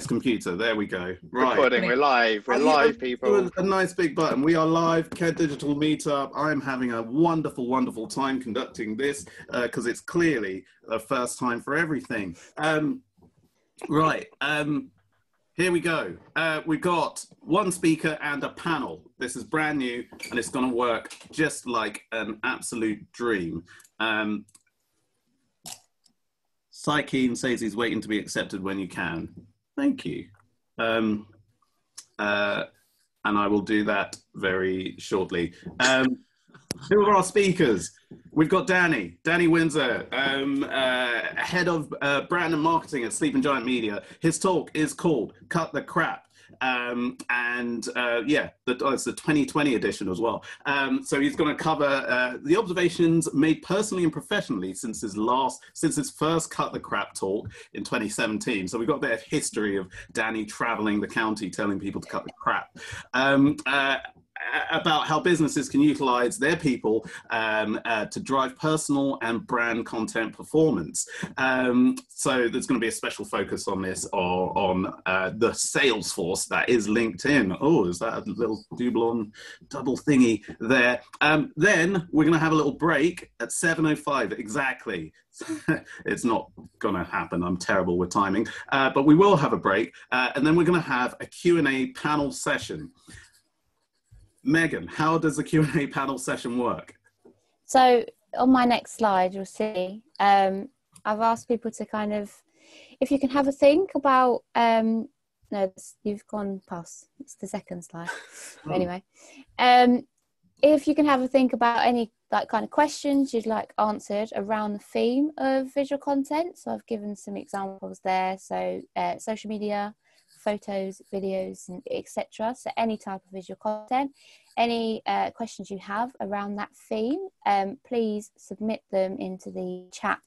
computer. There we go. Right. Recording. We're live. We're live, people. A nice big button. We are live. Digital Meetup. I'm having a wonderful, wonderful time conducting this because it's clearly a first time for everything. Right. Here we go. We've got one speaker and a panel. This is brand new and it's going to work just like an absolute dream. Psykeen says he's waiting to be accepted when you can. Thank you. And I will do that very shortly. Who are our speakers? We've got Danny Windsor, head of brand and marketing at Sleeping Giant Media. His talk is called Cut the Crap. Yeah, it's the 2020 edition as well. So he's going to cover the observations made personally and professionally since his first Cut the Crap talk in 2017. So we've got a bit of history of Danny traveling the county telling people to cut the crap. About how businesses can utilize their people to drive personal and brand content performance. So there's going to be a special focus on this on the sales force that is LinkedIn. Oh, is that a little double thingy there? Then we're going to have a little break at 7:05 exactly. It's not going to happen. I'm terrible with timing, but we will have a break. And then we're going to have a Q&A panel session. Megan, how does the Q&A panel session work? So on my next slide, you'll see I've asked people to kind of, if you can have a think about, no, you've gone past, it's the second slide. Oh. Anyway, if you can have a think about any kind of questions you'd like answered around the theme of visual content. So I've given some examples there. So social media, photos, videos, and etc. So any type of visual content, any questions you have around that theme, please submit them into the chat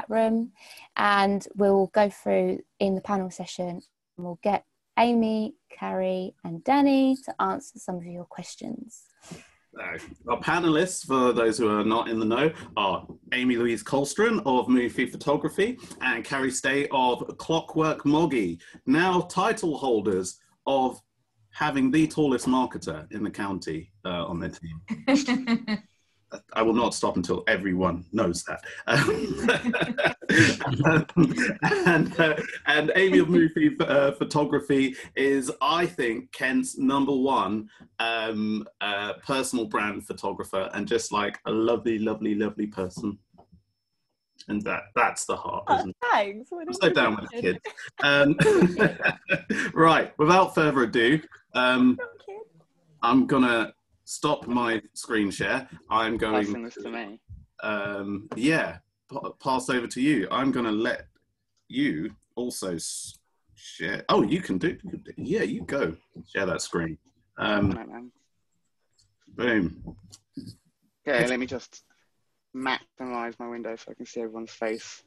room, and we'll go through in the panel session. And we'll get Amy, Carrie, and Danny to answer some of your questions. Our panelists, for those who are not in the know, are Amy Louise Kolsteren of Mooie Photography and Carrie Stay of Clockwork Moggy, now title holders of having the tallest marketer in the county on their team. I will not stop until everyone knows that. And Amy of Mooie Photography is, I think, Kent's #1 personal brand photographer, and just like a lovely, lovely, lovely person. And that's the heart, isn't it? Thanks. I'm so down with the kids. Right, without further ado, I'm gonna stop my screen share. I'm going passing this to me. Yeah, pass over to you. I'm going to let you also share. Oh, you can do. Yeah, you go. Share that screen. Boom. Okay, let me just maximize my window so I can see everyone's face.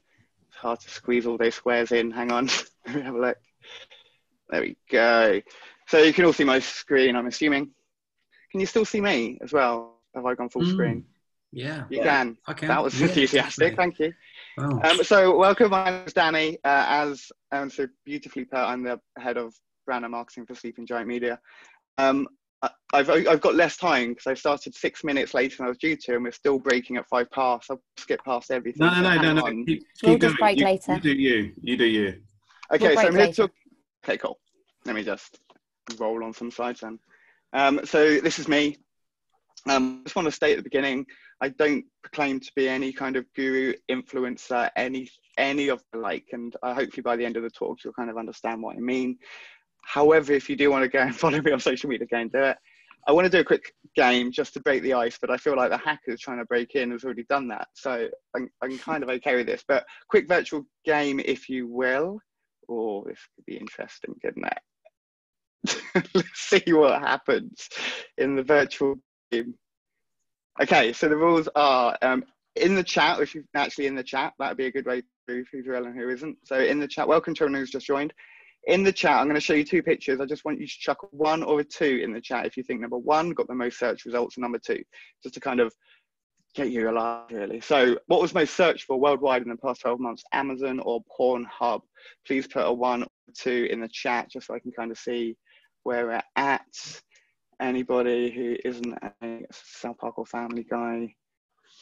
It's hard to squeeze all those squares in. Hang on. Let me have a look. There we go. So you can all see my screen, I'm assuming. Can you still see me as well? Have I gone full screen? Yeah. You can. I can. That was enthusiastic. Thank you. Wow. So welcome. My name is Danny. As so beautifully put, I'm the head of brand and marketing for Sleeping Giant Media. I've got less time because I started 6 minutes later than I was due to, and we're still breaking at 5 past. I'll skip past everything. No. Keep just break later. You do you. Okay, so I'm here to. Okay, cool. Let me just roll on some slides then. So this is me. I just want to state at the beginning, I don't proclaim to be any kind of guru, influencer, any of the like, and hopefully by the end of the talk, you'll kind of understand what I mean. However, if you do want to go and follow me on social media, go and do it. I want to do a quick game just to break the ice, but I feel like the hackers trying to break in has already done that. So I'm kind of okay with this, but quick virtual game, if you will. Oh, this could be interesting, couldn't it? Let's see what happens in the virtual game. Okay, so the rules are in the chat, if you're actually in the chat, that would be a good way to prove who's real and who isn't. So in the chat, welcome to everyone who's just joined. In the chat, I'm going to show you 2 pictures. I just want you to chuck a 1 or a 2 in the chat if you think #1 got the most search results and #2, just to kind of get you alive, really. So what was most searched for worldwide in the past 12 months, Amazon or Pornhub? Please put a 1 or 2 in the chat just so I can kind of see where we're at. Anybody who isn't a South Park or Family Guy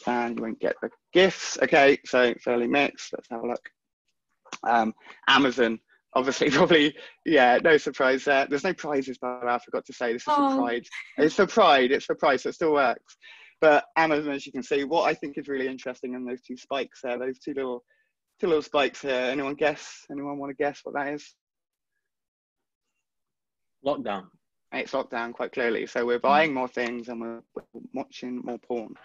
fan, you won't get the gifts. Okay, so fairly mixed. Let's have a look. Amazon, obviously, probably, yeah, no surprise there. There's no prizes, by the way, I forgot to say. This is for pride. It's for pride, so it still works. But Amazon, as you can see, what I think is really interesting in those 2 spikes there, those two little spikes here. Anyone guess? Anyone want to guess what that is? Lockdown. It's lockdown, quite clearly. So we're buying more things and we're watching more porn,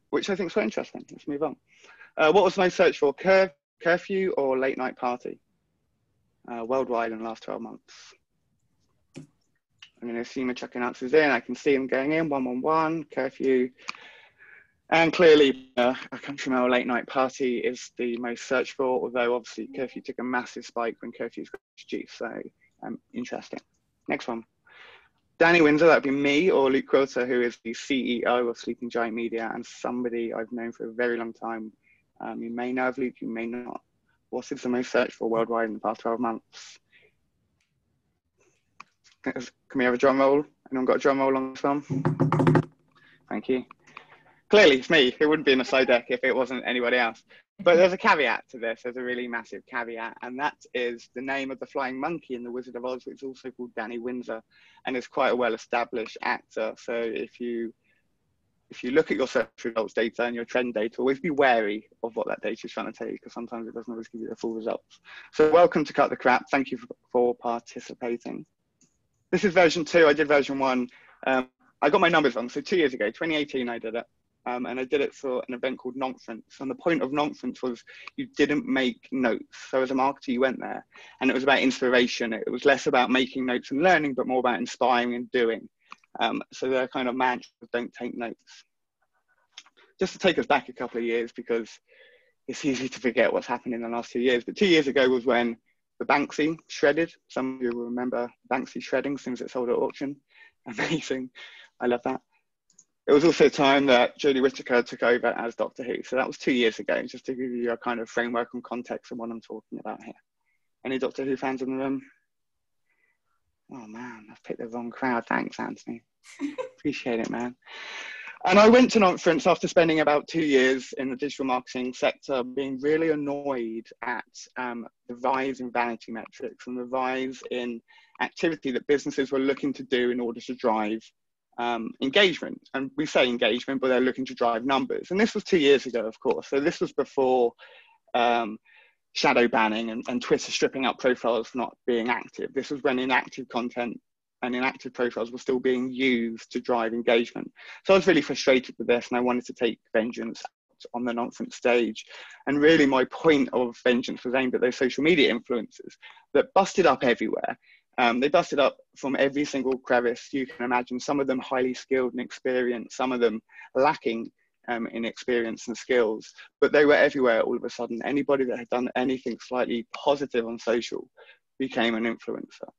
which I think is quite interesting. Let's move on. What was my search for? Curfew or late night party? Worldwide in the last 12 months. I'm going to assume we're chucking answers in. I can see them going in. 111, curfew. And clearly, a country mile late night party is the most searched for, although obviously curfew took a massive spike when curfews got introduced. So interesting. Next one. Danny Windsor, that'd be me, or Luke Quilter, who is the CEO of Sleeping Giant Media and somebody I've known for a very long time. You may know of Luke, you may not. What is the most searched for worldwide in the past 12 months? Can we have a drum roll? Anyone got a drum roll on this one? Thank you. Clearly, it's me. It wouldn't be in the slide deck if it wasn't anybody else. But there's a caveat to this. There's a really massive caveat, and that is the name of the flying monkey in The Wizard of Oz, which is also called Danny Windsor, and is quite a well-established actor. So if you look at your search results data and your trend data, always be wary of what that data is trying to tell you, because sometimes it doesn't always give you the full results. So welcome to Cut the Crap. Thank you for participating. This is version 2. I did version 1. I got my numbers wrong. So 2 years ago, 2018, I did it. And I did it for an event called Nonference. And the point of Nonference was you didn't make notes. So as a marketer, you went there and it was about inspiration. It was less about making notes and learning, but more about inspiring and doing. So they're kind of mantras, don't take notes. Just to take us back a couple of years, because it's easy to forget what's happened in the last 2 years. But 2 years ago was when the Banksy shredded. Some of you will remember Banksy shredding, things that sold at auction. Amazing. I love that. It was also a time that Jodie Whittaker took over as Doctor Who. So that was 2 years ago, just to give you a kind of framework and context of what I'm talking about here. Any Doctor Who fans in the room? Oh man, I've picked the wrong crowd. Thanks, Anthony. Appreciate it, man. And I went to Nonference after spending about 2 years in the digital marketing sector, being really annoyed at the rise in vanity metrics and the rise in activity that businesses were looking to do in order to drive engagement. And we say engagement, but they're looking to drive numbers. And this was 2 years ago, of course. So this was before shadow banning and Twitter stripping out profiles for not being active. This was when inactive content and inactive profiles were still being used to drive engagement. So I was really frustrated with this, and I wanted to take vengeance on the Nonference stage. And really my point of vengeance was aimed at those social media influencers that busted up everywhere. They busted up from every single crevice you can imagine, some of them highly skilled and experienced, some of them lacking in experience and skills, but they were everywhere all of a sudden. Anybody that had done anything slightly positive on social became an influencer.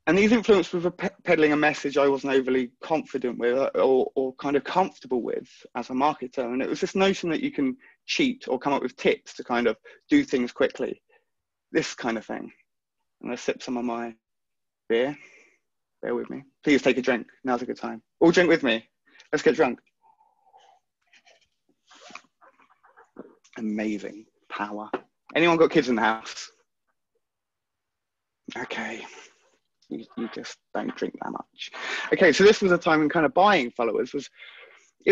And these influencers were peddling a message I wasn't overly confident with or kind of comfortable with as a marketer. And it was this notion that you can cheat or come up with tips to kind of do things quickly. This kind of thing. I'm gonna sip some of my beer. Bear with me. Please take a drink. Now's a good time. All drink with me. Let's get drunk. Amazing power. Anyone got kids in the house? Okay. You just don't drink that much. Okay, so this was a time when kind of buying followers was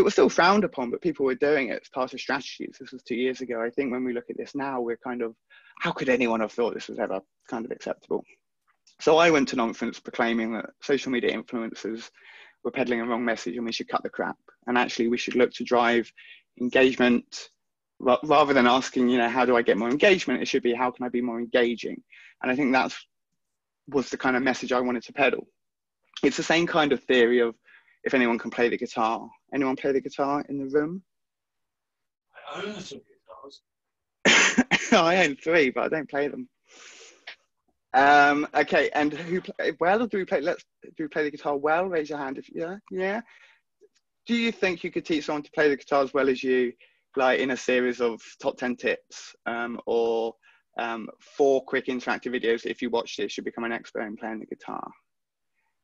still frowned upon, but people were doing it as part of strategies. This was 2 years ago. I think when we look at this now, we're kind of, how could anyone have thought this was ever kind of acceptable? So I went to Nonference proclaiming that social media influencers were peddling a wrong message and we should cut the crap. And actually we should look to drive engagement rather than asking, you know, how do I get more engagement? It should be, how can I be more engaging? And I think that was the kind of message I wanted to peddle. It's the same kind of theory of if anyone can play the guitar. Anyone play the guitar in the room? I own some guitars. I own 3, but I don't play them. Okay, and who play well, or do we play the guitar well? Raise your hand if yeah. do you think you could teach someone to play the guitar as well as you, like in a series of top 10 tips, or 4 quick interactive videos that if you watch this, you'll become an expert in playing the guitar?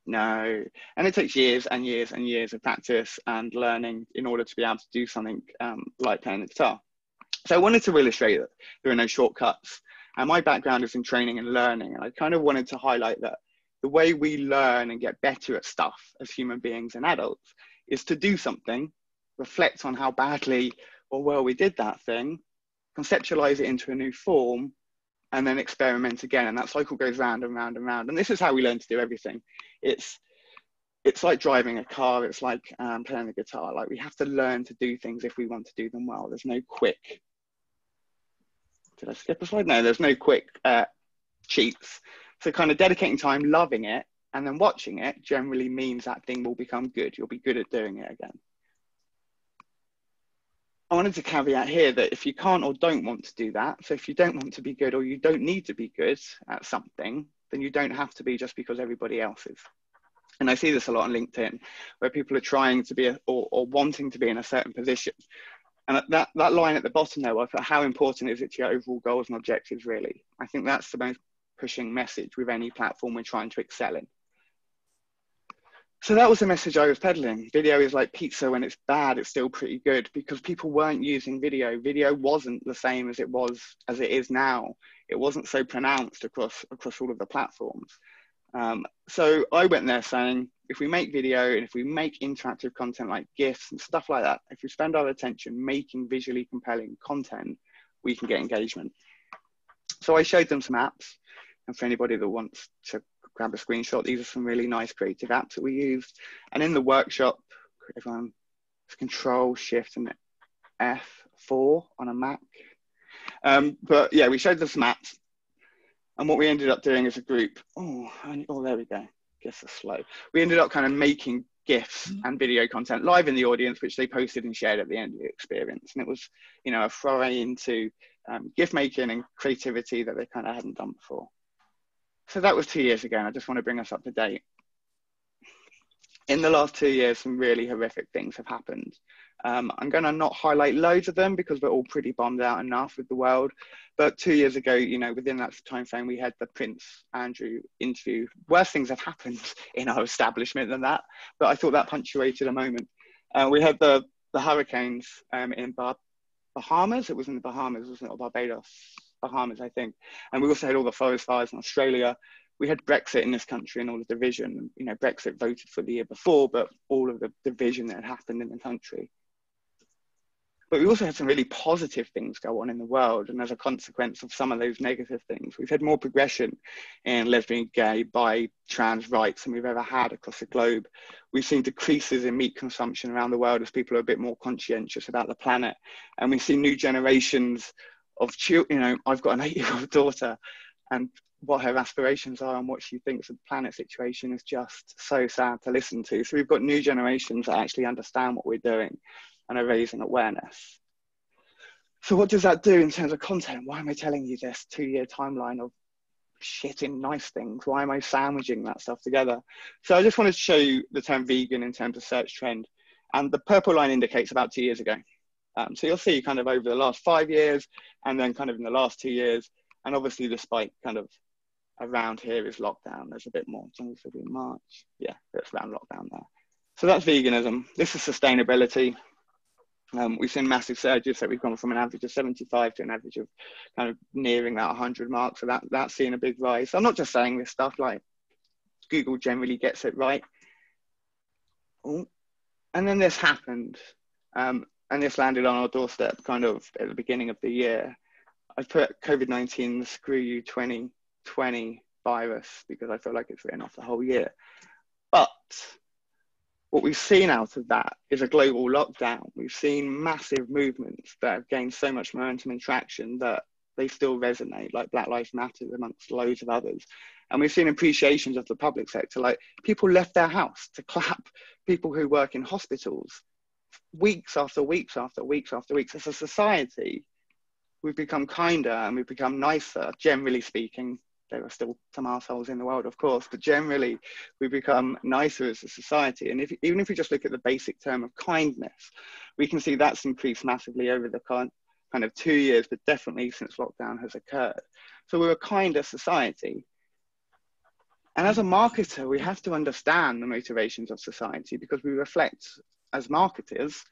No. And it takes years and years and years of practice and learning in order to be able to do something like playing the guitar. So I wanted to illustrate that there are no shortcuts. And my background is in training and learning. And I kind of wanted to highlight that the way we learn and get better at stuff as human beings and adults is to do something, reflect on how badly or well we did that thing, conceptualize it into a new form, and then experiment again. And that cycle goes round and round and round. And this is how we learn to do everything. It's like driving a car. It's like playing the guitar. Like, we have to learn to do things if we want to do them well. There's no quick, did I skip a slide? No, there's no quick cheats. So kind of dedicating time, loving it, and then watching it generally means that thing will become good. You'll be good at doing it again. I wanted to caveat here that if you can't or don't want to do that, so if you don't want to be good or you don't need to be good at something, then you don't have to be just because everybody else is. And I see this a lot on LinkedIn, where people are trying to be or wanting to be in a certain position. And that line at the bottom there, for how important is it to your overall goals and objectives, really? I think that's the most pushing message with any platform we're trying to excel in. So that was the message I was peddling. Video is like pizza. When it's bad, it's still pretty good, because people weren't using video. Video wasn't the same as it is now. It wasn't so pronounced across all of the platforms. So I went there saying, if we make video and if we make interactive content like GIFs and stuff like that, if we spend our attention making visually compelling content, we can get engagement. So I showed them some apps. And for anybody that wants to grab a screenshot, these are some really nice creative apps that we used. And in the workshop, everyone, Control, Shift, and F4 on a Mac. But yeah, we showed them some apps. And what we ended up doing as a group, oh, there we go. Guess it's slow. We ended up kind of making GIFs and video content live in the audience, which they posted and shared at the end of the experience. And it was, you know, a foray into GIF making and creativity that they kind of hadn't done before. So that was 2 years ago, and I just want to bring us up to date. In the last 2 years, some really horrific things have happened. I'm going to not highlight loads of them because we're all pretty bummed out enough with the world. But 2 years ago, you know, within that time frame, we had the Prince Andrew interview. Worse things have happened in our establishment than that, but I thought that punctuated a moment. We had the hurricanes in Bahamas. It was in the Bahamas, wasn't it? Or Barbados? Bahamas, I think. And we also had all the forest fires in Australia. We had Brexit in this country and all the division. You know, Brexit voted for the year before, but all of the division that had happened in the country. But we also had some really positive things go on in the world. And as a consequence of some of those negative things, we've had more progression in lesbian, gay, bi, trans rights than we've ever had across the globe. We've seen decreases in meat consumption around the world as people are a bit more conscientious about the planet. And we see new generations of children. You know, I've got an 8-year-old daughter, and what her aspirations are and what she thinks of the planet situation is just so sad to listen to. So we've got new generations that actually understand what we're doing and are raising awareness. So what does that do in terms of content? Why am I telling you this 2-year timeline of shitting nice things? Why am I sandwiching that stuff together? So I just wanted to show you the term vegan in terms of search trend. And the purple line indicates about 2 years ago. So you'll see kind of over the last 5 years and then kind of in the last 2 years. And obviously the spike kind of around here is lockdown. There's a bit more, January, February, March. Yeah, it's around lockdown there. So that's veganism. This is sustainability. We've seen massive surges. So we've gone from an average of 75 to an average of kind of nearing that 100 mark. So that's seeing a big rise. So I'm not just saying this stuff, like Google generally gets it right. Ooh. And then this happened. And this landed on our doorstep kind of at the beginning of the year. I put COVID-19, screw you 2020 virus, because I feel like it's written off the whole year. But what we've seen out of that is a global lockdown. We've seen massive movements that have gained so much momentum and traction that they still resonate, like Black Lives Matter amongst loads of others. And we've seen appreciations of the public sector, like people left their house to clap people who work in hospitals. Weeks after weeks after weeks after weeks. As a society, we've become kinder and we've become nicer, generally speaking, there are still some assholes in the world, of course, but generally we become nicer as a society. And even if we just look at the basic term of kindness, we can see that's increased massively over the kind of 2 years, but definitely since lockdown has occurred. So we're a kinder society. And as a marketer, we have to understand the motivations of society, because we reflect as marketers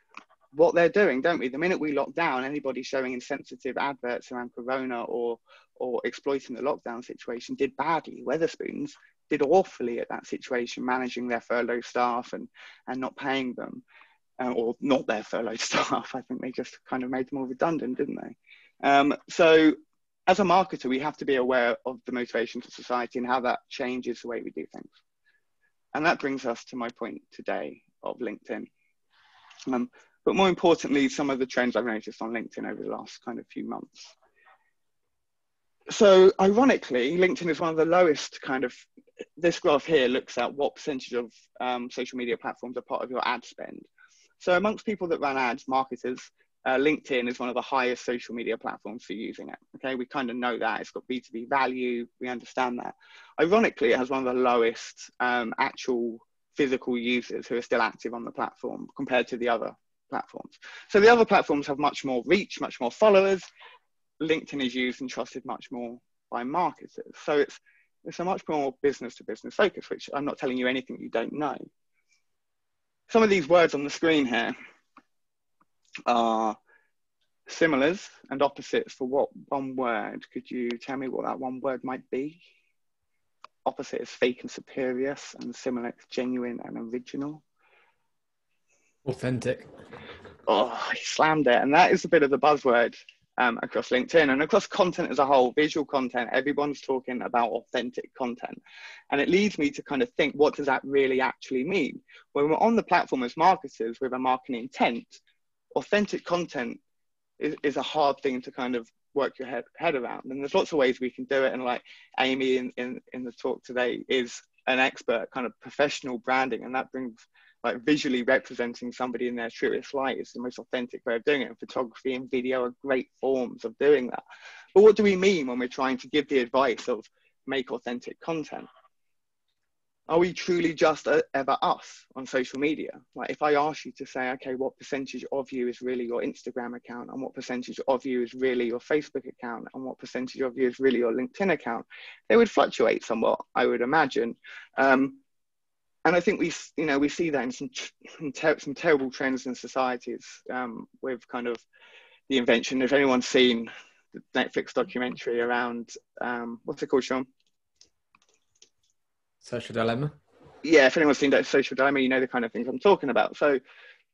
what they're doing, don't we? The minute we lock down, anybody showing insensitive adverts around Corona or exploiting the lockdown situation did badly. Weatherspoons did awfully at that situation, managing their furloughed staff and not paying them, or not their furloughed staff. I think they just kind of made them all redundant, didn't they? So as a marketer, we have to be aware of the motivations of society and how that changes the way we do things. And that brings us to my point today of LinkedIn. But more importantly, some of the trends I've noticed on LinkedIn over the last kind of few months. So ironically, LinkedIn is one of the lowest this graph here looks at what percentage of social media platforms are part of your ad spend. So amongst people that run ads, marketers, LinkedIn is one of the highest social media platforms for using it. Okay, we kind of know that. It's got B2B value, we understand that. Ironically, it has one of the lowest actual physical users who are still active on the platform compared to the other platforms. So the other platforms have much more reach, much more followers. LinkedIn is used and trusted much more by marketers. So it's a much more business to business focus, which I'm not telling you anything you don't know. Some of these words on the screen here are similars and opposites for what one word. Could you tell me what that one word might be? Opposite is fake and spurious, and similar is genuine and original. Authentic. Oh, he slammed it. And that is a bit of the buzzword across LinkedIn and across content as a whole, visual content. Everyone's talking about authentic content. And it leads me to kind of think, what does that really actually mean? When we're on the platform as marketers with a marketing intent, authentic content is a hard thing to kind of work your head around. And there's lots of ways we can do it. And like Amy in the talk today is an expert kind of professional branding, and that brings like visually representing somebody in their truest light is the most authentic way of doing it. And photography and video are great forms of doing that. But what do we mean when we're trying to give the advice of make authentic content? Are we truly just ever us on social media? Like if I ask you to say, okay, what percentage of you is really your Instagram account, and what percentage of you is really your Facebook account, and what percentage of you is really your LinkedIn account, they would fluctuate somewhat, I would imagine. And I think we see that in some terrible trends in societies with kind of the invention. If anyone's seen the Netflix documentary around, what's it called, Sean? Social Dilemma. Yeah, if anyone's seen that Social Dilemma, you know the kind of things I'm talking about. So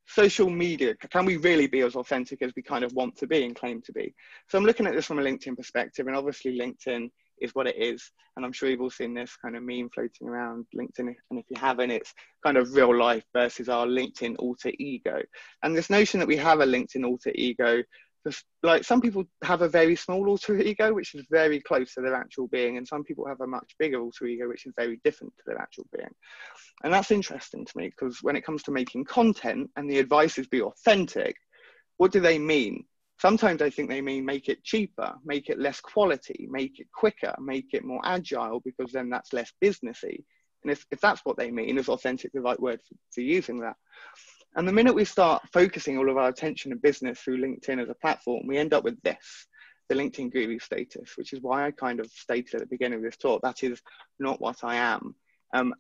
social media, can we really be as authentic as we kind of want to be and claim to be? So I'm looking at this from a LinkedIn perspective, and obviously LinkedIn is what it is. And I'm sure you've all seen this kind of meme floating around LinkedIn. And if you haven't, it's kind of real life versus our LinkedIn alter ego. And this notion that we have a LinkedIn alter ego, like some people have a very small alter ego, which is very close to their actual being. And some people have a much bigger alter ego, which is very different to their actual being. And that's interesting to me, because when it comes to making content and the advice is be authentic, what do they mean? Sometimes I think they mean make it cheaper, make it less quality, make it quicker, make it more agile, because then that's less businessy. And if that's what they mean, is authentic the right word for using that? And the minute we start focusing all of our attention and business through LinkedIn as a platform, we end up with this, the LinkedIn guru status, which is why I kind of stated at the beginning of this talk, that is not what I am. I'm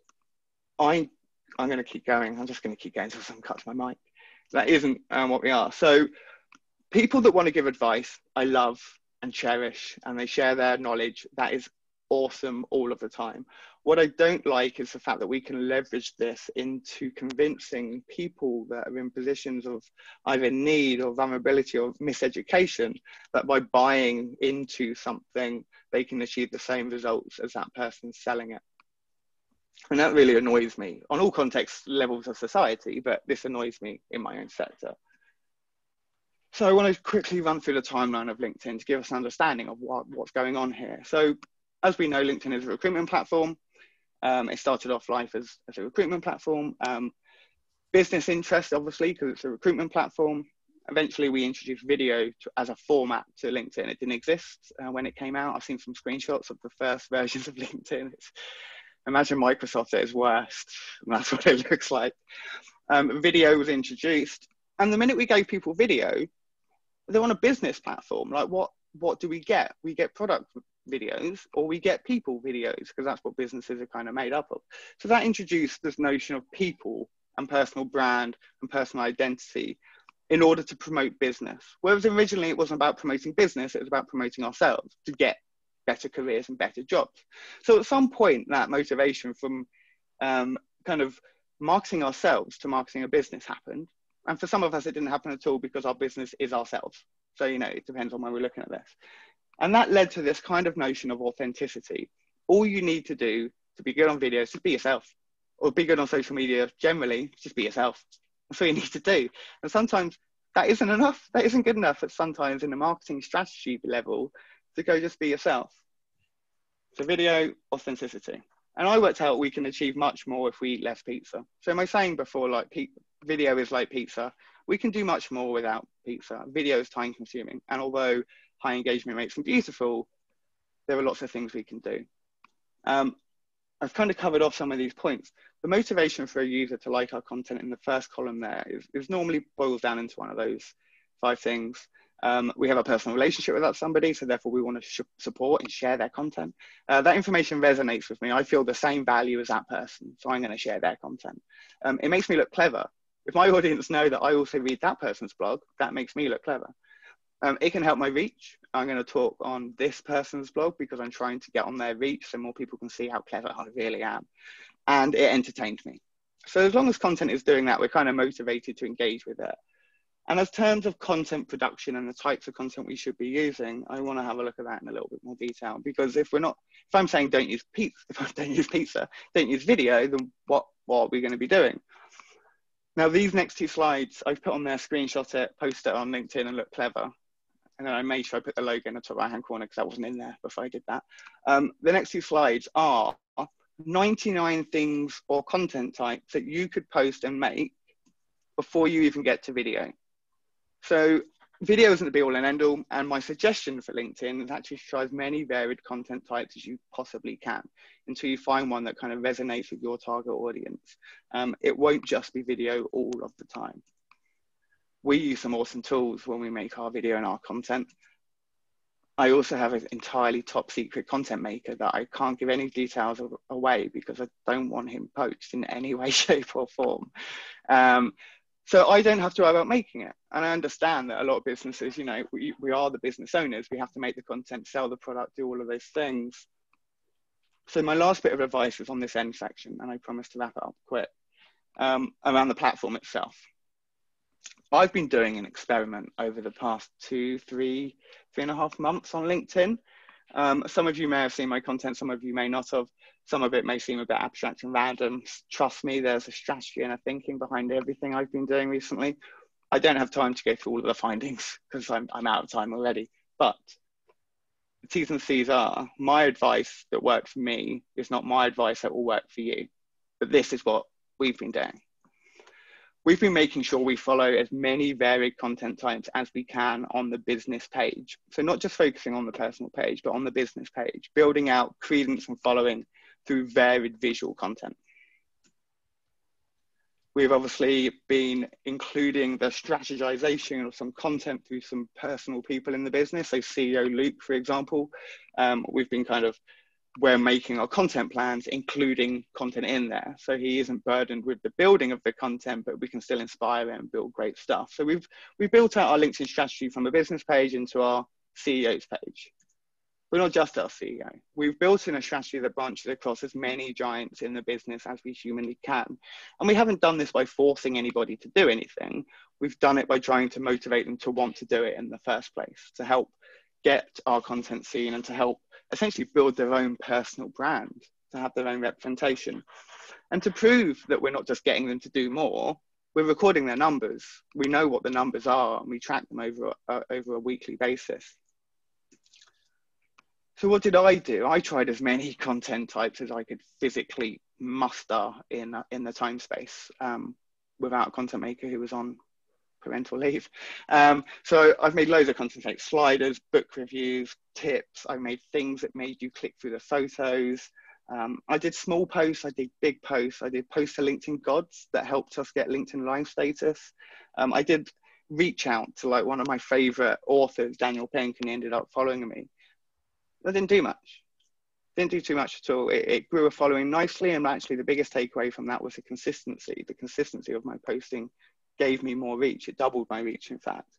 going to keep going. I'm just going to keep going until someone cuts my mic. That isn't what we are. So people that want to give advice, I love and cherish, and they share their knowledge. That is awesome all of the time. What I don't like is the fact that we can leverage this into convincing people that are in positions of either need or vulnerability or miseducation, that by buying into something, they can achieve the same results as that person selling it. And that really annoys me on all context levels of society, but this annoys me in my own sector. So I want to quickly run through the timeline of LinkedIn to give us an understanding of what's going on here. So as we know, LinkedIn is a recruitment platform. It started off life as a recruitment platform. Business interest, obviously, because it's a recruitment platform. Eventually, we introduced video as a format to LinkedIn. It didn't exist when it came out. I've seen some screenshots of the first versions of LinkedIn. Imagine Microsoft at its worst. And that's what it looks like. Video was introduced. And the minute we gave people video, they're on a business platform. Like, what do we get? We get product videos, or we get people videos, because that's what businesses are kind of made up of. So that introduced this notion of people and personal brand and personal identity in order to promote business. Whereas originally it wasn't about promoting business, it was about promoting ourselves to get better careers and better jobs. So at some point, that motivation from kind of marketing ourselves to marketing a business happened. And for some of us, it didn't happen at all, because our business is ourselves. So, you know, it depends on when we're looking at this. And that led to this kind of notion of authenticity. All you need to do to be good on video is just be yourself, or be good on social media generally, just be yourself. That's all you need to do. And sometimes that isn't enough. That isn't good enough at sometimes in the marketing strategy level to go just be yourself. So video, authenticity. And I worked out we can achieve much more if we eat less pizza. So my saying before, like, video is like pizza. We can do much more without pizza. Video is time consuming. And although high engagement makes them beautiful, there are lots of things we can do. I've kind of covered off some of these points. The motivation for a user to like our content in the first column there is normally boils down into one of those 5 things. We have a personal relationship with that somebody, so therefore we want to support and share their content. That information resonates with me. I feel the same value as that person, so I'm going to share their content. It makes me look clever. If my audience know that I also read that person's blog, that makes me look clever. It can help my reach. I'm going to talk on this person's blog because I'm trying to get on their reach so more people can see how clever I really am. And it entertains me. So as long as content is doing that, we're kind of motivated to engage with it. And as terms of content production and the types of content we should be using, I want to have a look at that in a little bit more detail. Because if I'm saying don't use pizza, don't use video, then what are we going to be doing? Now, these next 2 slides, I've put on there, screenshot it, post it on LinkedIn and look clever. And then I made sure I put the logo in the top right-hand corner because that wasn't in there before I did that. The next 2 slides are 99 things or content types that you could post and make before you even get to video. So video isn't the be all and end all. And my suggestion for LinkedIn is actually try as many varied content types as you possibly can until you find one that kind of resonates with your target audience. It won't just be video all of the time. We use some awesome tools when we make our video and our content. I also have an entirely top secret content maker that I can't give any details away because I don't want him poached in any way, shape or form. So I don't have to worry about making it. And I understand that a lot of businesses, you know, we are the business owners. We have to make the content, sell the product, do all of those things. So my last bit of advice is on this end section, and I promise to wrap it up quick, around the platform itself. I've been doing an experiment over the past 3.5 months on LinkedIn. Some of you may have seen my content, some of you may not have. Some of it may seem a bit abstract and random. Trust me, there's a strategy and a thinking behind everything I've been doing recently. I don't have time to go through all of the findings because I'm out of time already. But the T's and C's are, my advice that worked for me is not my advice that will work for you. But this is what we've been doing. We've been making sure we follow as many varied content types as we can on the business page. So not just focusing on the personal page, but on the business page, building out credence and following through varied visual content. We've obviously been including the strategization of some content through some personal people in the business. So CEO Luke, for example, we've been we're making our content plans, including content in there. So he isn't burdened with the building of the content, but we can still inspire him and build great stuff. So we've built out our LinkedIn strategy from a business page into our CEO's page. We're not just our CEO. We've built in a strategy that branches across as many giants in the business as we humanly can. And we haven't done this by forcing anybody to do anything. We've done it by trying to motivate them to want to do it in the first place, to help get our content seen and to help essentially build their own personal brand, to have their own representation. And to prove that we're not just getting them to do more, we're recording their numbers. We know what the numbers are and we track them over a weekly basis. So what did I do? I tried as many content types as I could physically muster in the time space without a content maker who was on parental leave. So I've made loads of content like sliders, book reviews, tips. I made things that made you click through the photos. I did small posts, I did big posts, I did posts to LinkedIn gods that helped us get LinkedIn live status. I did reach out to like one of my favorite authors, Daniel Pink, and he ended up following me. I didn't do much. Didn't do too much at all. It grew a following nicely, and actually the biggest takeaway from that was the consistency. The consistency of my posting gave me more reach. It doubled my reach, in fact.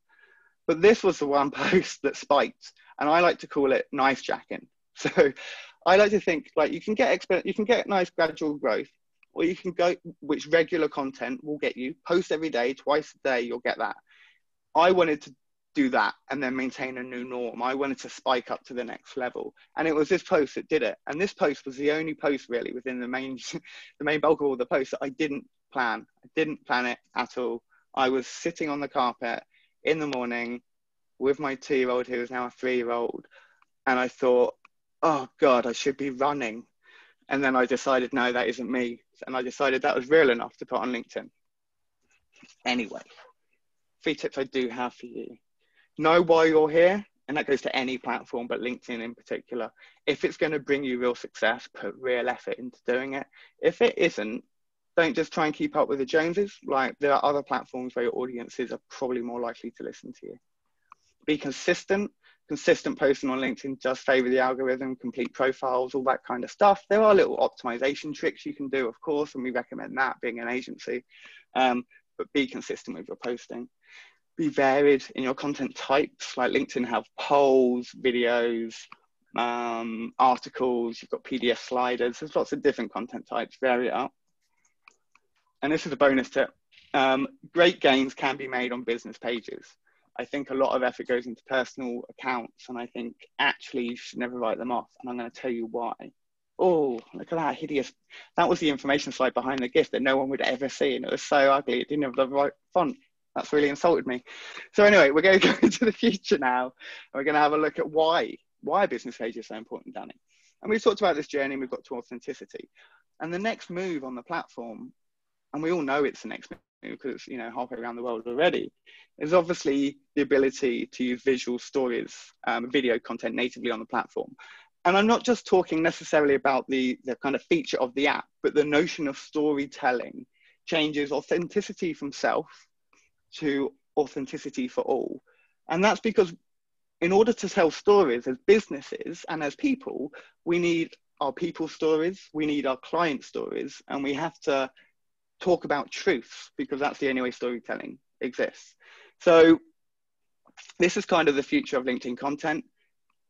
But this was the one post that spiked, and I like to call it knife jacking. So I like to think like you can get nice gradual growth, or you can go, which regular content will get you. Post every day, twice a day, you'll get that. I wanted to do that and then maintain a new norm. I wanted to spike up to the next level. And it was this post that did it. And this post was the only post really within the main bulk of all the posts that I didn't plan. I didn't plan it at all. I was sitting on the carpet in the morning with my 2-year-old, who is now a 3-year-old. And I thought, oh God, I should be running. And then I decided, no, that isn't me. And I decided that was real enough to put on LinkedIn. Anyway, 3 tips I do have for you. Know why you're here, and that goes to any platform, but LinkedIn in particular. If it's going to bring you real success, put real effort into doing it. If it isn't, don't just try and keep up with the Joneses. Like, there are other platforms where your audiences are probably more likely to listen to you. Be consistent. Consistent posting on LinkedIn does favor the algorithm, complete profiles, all that kind of stuff. There are little optimization tricks you can do, of course, and we recommend that being an agency, but be consistent with your posting. Be varied in your content types. Like LinkedIn have polls, videos, articles, you've got PDF sliders. There's lots of different content types. Vary it up. And this is a bonus tip. Great gains can be made on business pages. I think a lot of effort goes into personal accounts, and I think actually you should never write them off. And I'm going to tell you why. Oh, look at that hideous. That was the information slide behind the gift that no one would ever see. And it was so ugly. It didn't have the right font. That's really insulted me. So anyway, we're going to go into the future now. And we're going to have a look at why a business page is so important, Danny. And we've talked about this journey, and we've got to authenticity. And the next move on the platform, and we all know it's the next move because it's, you know, halfway around the world already, is obviously the ability to use visual stories, video content natively on the platform. And I'm not just talking necessarily about the kind of feature of the app, but the notion of storytelling changes authenticity from self to authenticity for all. And that's because in order to tell stories as businesses and as people, we need our people stories, we need our client stories, and we have to talk about truths because that's the only way storytelling exists. So this is kind of the future of LinkedIn content.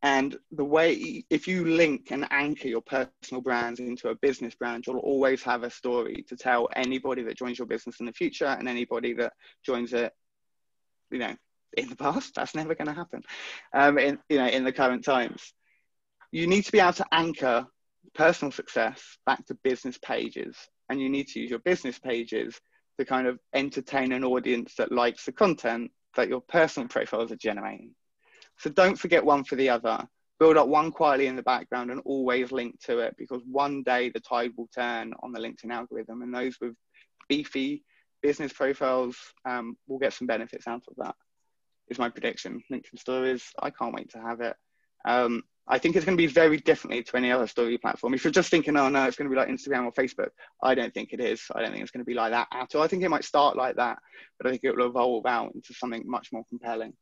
And the way, if you link and anchor your personal brands into a business brand, you'll always have a story to tell anybody that joins your business in the future and anybody that joins it, you know, in the past. That's never going to happen. In the current times, you need to be able to anchor personal success back to business pages, and you need to use your business pages to kind of entertain an audience that likes the content that your personal profiles are generating. So don't forget one for the other. Build up one quietly in the background and always link to it, because one day the tide will turn on the LinkedIn algorithm, and those with beefy business profiles will get some benefits out of that, is my prediction. LinkedIn stories, I can't wait to have it. I think it's going to be very differently to any other story platform. If you're just thinking, oh no, it's going to be like Instagram or Facebook, I don't think it is. I don't think it's going to be like that at all. I think it might start like that, but I think it will evolve out into something much more compelling.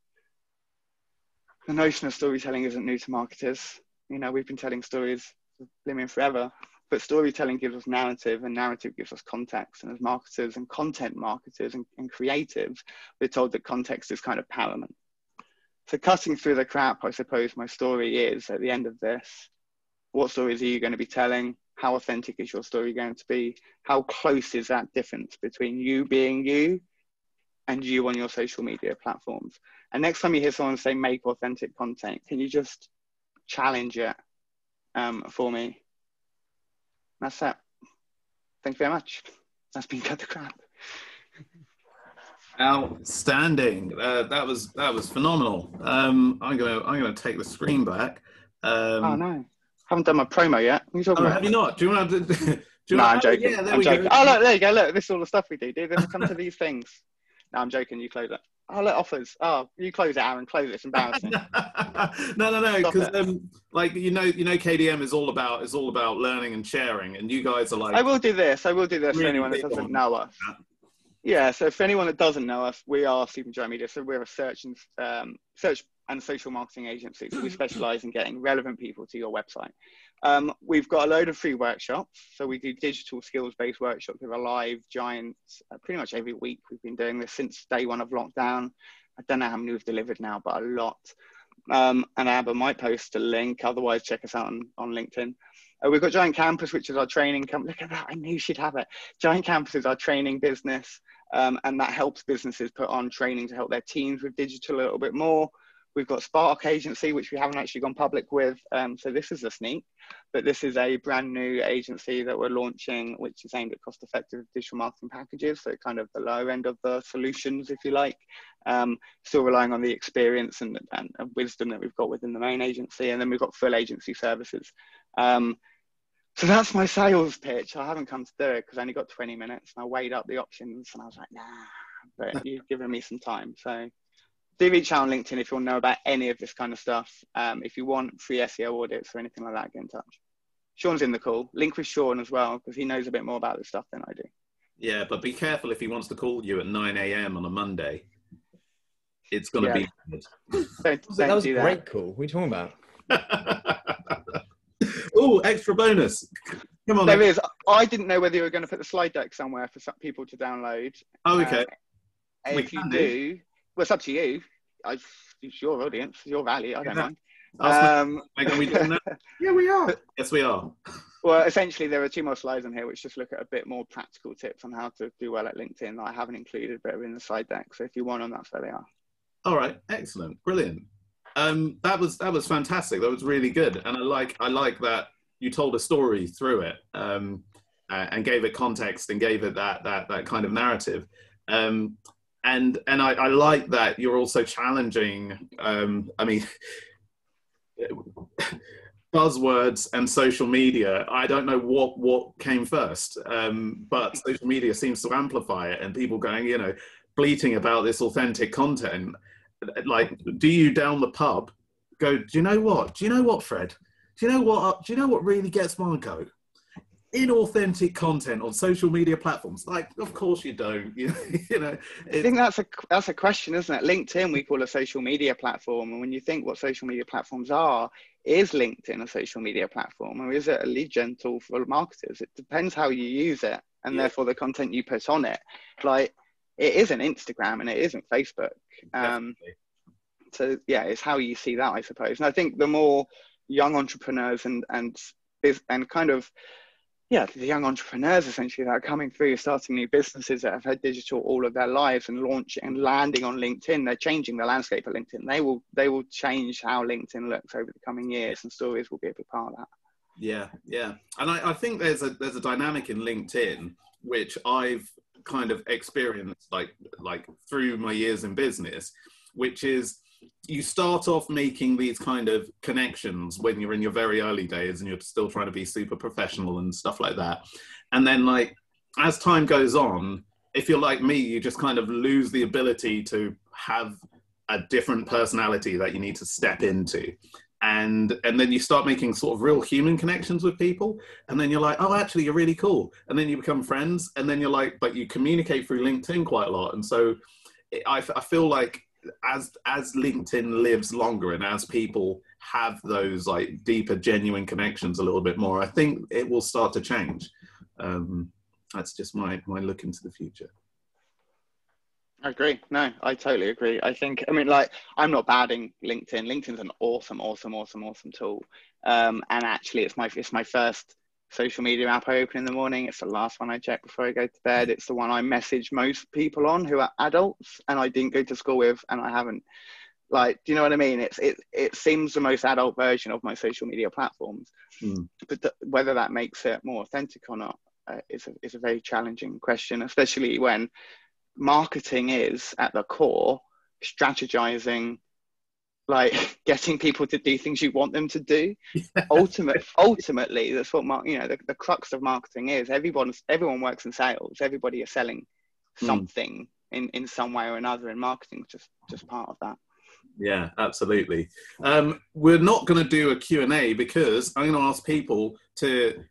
The notion of storytelling isn't new to marketers. You know, we've been telling stories forever, but storytelling gives us narrative, and narrative gives us context. And as marketers and content marketers and creatives, we're told that context is kind of paramount. So cutting through the crap, I suppose my story is, at the end of this, what stories are you going to be telling? How authentic is your story going to be? How close is that difference between you being you and you on your social media platforms? And next time you hear someone say make authentic content, can you just challenge it for me? That's it. Thank you very much. That's been Cut the Crap. Outstanding. That was phenomenal. I'm gonna take the screen back. Oh no, haven't done my promo yet. What are you talking about? Have you not? Do you want to? No, I'm joking. Yeah, there I'm we joking. go. Oh look, there you go. Look, this is all the stuff we do. Dude, then we come to these things. No, I'm joking. You close it. Oh, look, offers. Oh, you close it, Aaron. Close it. It's embarrassing. No, Stop because it. like KDM is all about learning and sharing, and you guys are like. I will do this for really anyone that big doesn't on know us. that. Yeah, so for anyone that doesn't know us, we are Supergiant Media. So we're a search and social marketing agency. So we specialize in getting relevant people to your website. We've got a load of free workshops. So we do digital skills-based workshops with a live giant pretty much every week. We've been doing this since day one of lockdown. I don't know how many we've delivered now, but a lot. And Abba might post a link. Otherwise, check us out on LinkedIn. We've got Giant Campus, which is our training company. Look at that. I knew she'd have it. Giant Campus is our training business. And that helps businesses put on training to help their teams with digital a little bit more. We've got Spark Agency, which we haven't actually gone public with. So this is a sneak, but this is a brand new agency that we're launching, which is aimed at cost-effective digital marketing packages. So kind of the low end of the solutions, if you like. Still relying on the experience and wisdom that we've got within the main agency. And then we've got full agency services. So that's my sales pitch. I haven't come to do it because I only got 20 minutes and I weighed up the options and I was like, nah, but you've given me some time. So do reach out on LinkedIn if you want to know about any of this kind of stuff. If you want free SEO audits or anything like that, get in touch. Sean's in the call. Link with Sean as well because he knows a bit more about this stuff than I do. Yeah, but be careful if he wants to call you at 9 a.m. on a Monday. It's going to be good. That was a great call. What are you talking about? Oh, extra bonus. Come on. There is. I didn't know whether you were going to put the slide deck somewhere for some people to download. Oh, okay. If you do, well, it's up to you. It's your audience, it's your value. I don't mind. Are we doing that? Yeah, we are. Yes, we are. Well, essentially, there are 2 more slides on here which just look at a bit more practical tips on how to do well at LinkedIn that I haven't included, but are in the slide deck. So if you want them, that's where they are. All right, excellent, brilliant. That was fantastic. That was really good, and I like that you told a story through it and gave it context and gave it that kind of narrative. And I like that you're also challenging. I mean, buzzwords and social media. I don't know what came first, but social media seems to amplify it, and people going, bleating about this authentic content. Like, do you down the pub go, do you know what, Fred? Do you know what really gets my goat? Inauthentic content on social media platforms. Like, of course you don't. I think that's a question, isn't it? LinkedIn we call a social media platform, and when you think what social media platforms are, is LinkedIn a social media platform, or is it a lead gen tool for marketers? It depends how you use it, and therefore the content you put on it. Like, it isn't Instagram and it isn't Facebook. So yeah, it's how you see that, I suppose. And I think the more young entrepreneurs and kind of, the young entrepreneurs essentially that are coming through, starting new businesses that have had digital all of their lives and launching and landing on LinkedIn, they're changing the landscape of LinkedIn. They will change how LinkedIn looks over the coming years, and stories will be a big part of that. Yeah. And I think there's a dynamic in LinkedIn which I've kind of experienced like through my years in business, which is you start off making these kind of connections when you're in your very early days and you're still trying to be super professional and stuff like that. And then, like, as time goes on, if you're like me, you just kind of lose the ability to have a different personality that you need to step into. And then you start making sort of real human connections with people. And then you're like, oh, actually, you're really cool. And then you become friends. And then you're like, but you communicate through LinkedIn quite a lot. And so I feel like as LinkedIn lives longer and as people have those like deeper, genuine connections a little bit more, I think it will start to change. That's just my look into the future. I agree. No, I totally agree. I mean, like, I'm not badding LinkedIn. LinkedIn's an awesome tool. And actually, it's my first social media app I open in the morning. It's the last one I check before I go to bed. It's the one I message most people on who are adults and I didn't go to school with, and I haven't. Like, do you know what I mean? It seems the most adult version of my social media platforms. But whether that makes it more authentic or not is a very challenging question, especially when marketing is at the core strategizing, like getting people to do things you want them to do. Ultimately, that's what the crux of marketing is. Everyone works in sales. Everybody is selling something in some way or another, and marketing is just part of that. Yeah, absolutely. We're not going to do a Q&A because I'm going to ask people to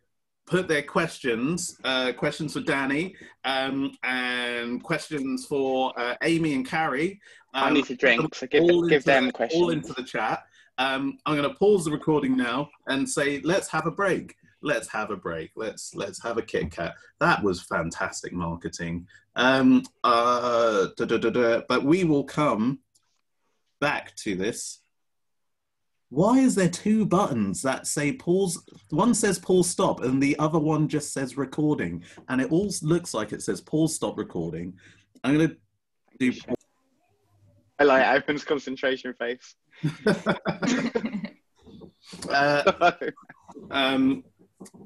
put their questions for Danny, and questions for Amy and Carrie. I need to drink, so give them questions. All into the chat. I'm going to pause the recording now and say, let's have a break. Let's have a break. Let's have a Kit Kat. That was fantastic marketing. But we will come back to this. Why is there two buttons that say pause? One says pause stop and the other one just says recording. And it all looks like it says pause stop recording. I'm going to do... I like Evan's concentration face.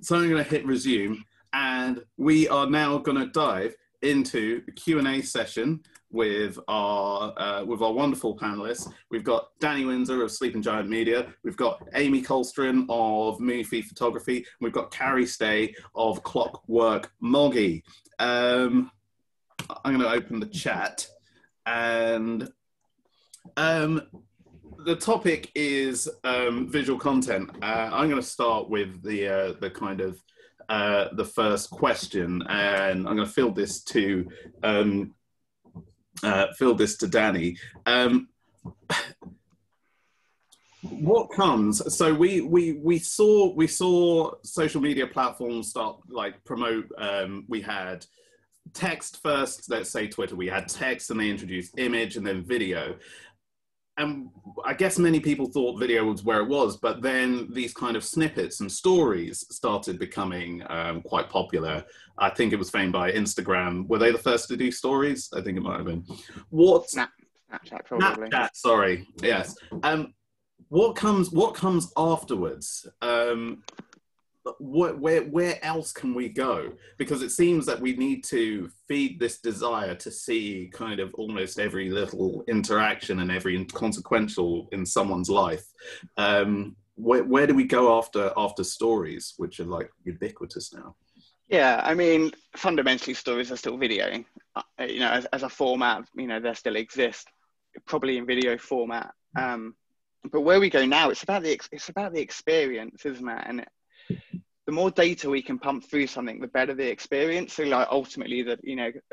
So I'm going to hit resume, and we are now going to dive into the Q&A session with our wonderful panelists. We've got Danny Windsor of Sleeping Giant Media. We've got Amy Kolsteren of Mooie Photography. And we've got Carrie Stay of Clockwork Moggy. I'm going to open the chat, and the topic is visual content. I'm going to start with the kind of the first question, and I'm going to field this to Danny. What comes? So we saw social media platforms start like promote. We had text first. Let's say Twitter. We had text, and they introduced image, and then video. And I guess many people thought video was where it was, but then these kind of snippets and stories started becoming quite popular. I think it was famed by Instagram. Were they the first to do stories? I think it might have been. Snapchat, probably. Snapchat, sorry. Yes. What comes afterwards? Where else can we go? Because it seems that we need to feed this desire to see kind of almost every little interaction and every consequential in someone's life. Where do we go after stories, which are like ubiquitous now? Yeah, I mean, fundamentally, stories are still video. You know, as a format, you know, they still exist, probably in video format. But where we go now, it's about the experience, isn't it? And the more data we can pump through something, the better the experience. So like ultimately the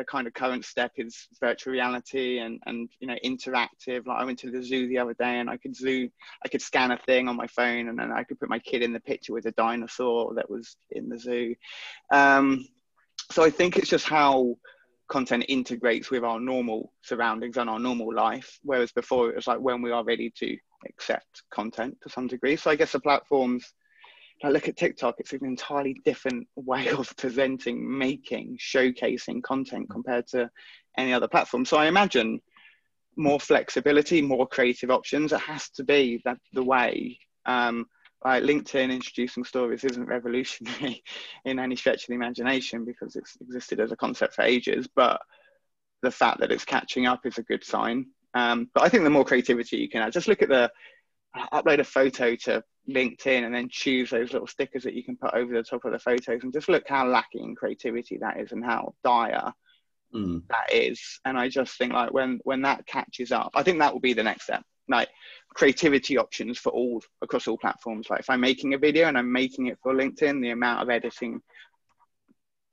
kind of current step is virtual reality and you know, interactive. Like I went to the zoo the other day and I could scan a thing on my phone and then I could put my kid in the picture with a dinosaur that was in the zoo. So I think it's just how content integrates with our normal surroundings and our normal life. Whereas before it was like when we are ready to accept content to some degree. So I guess the platforms, I look at TikTok, it's an entirely different way of presenting, making, showcasing content compared to any other platform. So I imagine more flexibility, more creative options. It has to be that the way. Like LinkedIn introducing stories isn't revolutionary in any stretch of the imagination because it's existed as a concept for ages, but the fact that it's catching up is a good sign. But I think the more creativity you can add, just look at upload a photo to LinkedIn and then choose those little stickers that you can put over the top of the photos and just look how lacking in creativity that is and how dire that is. And I just think like when that catches up, I think that will be the next step. Like creativity options for across all platforms. Like if I'm making a video and I'm making it for LinkedIn, the amount of editing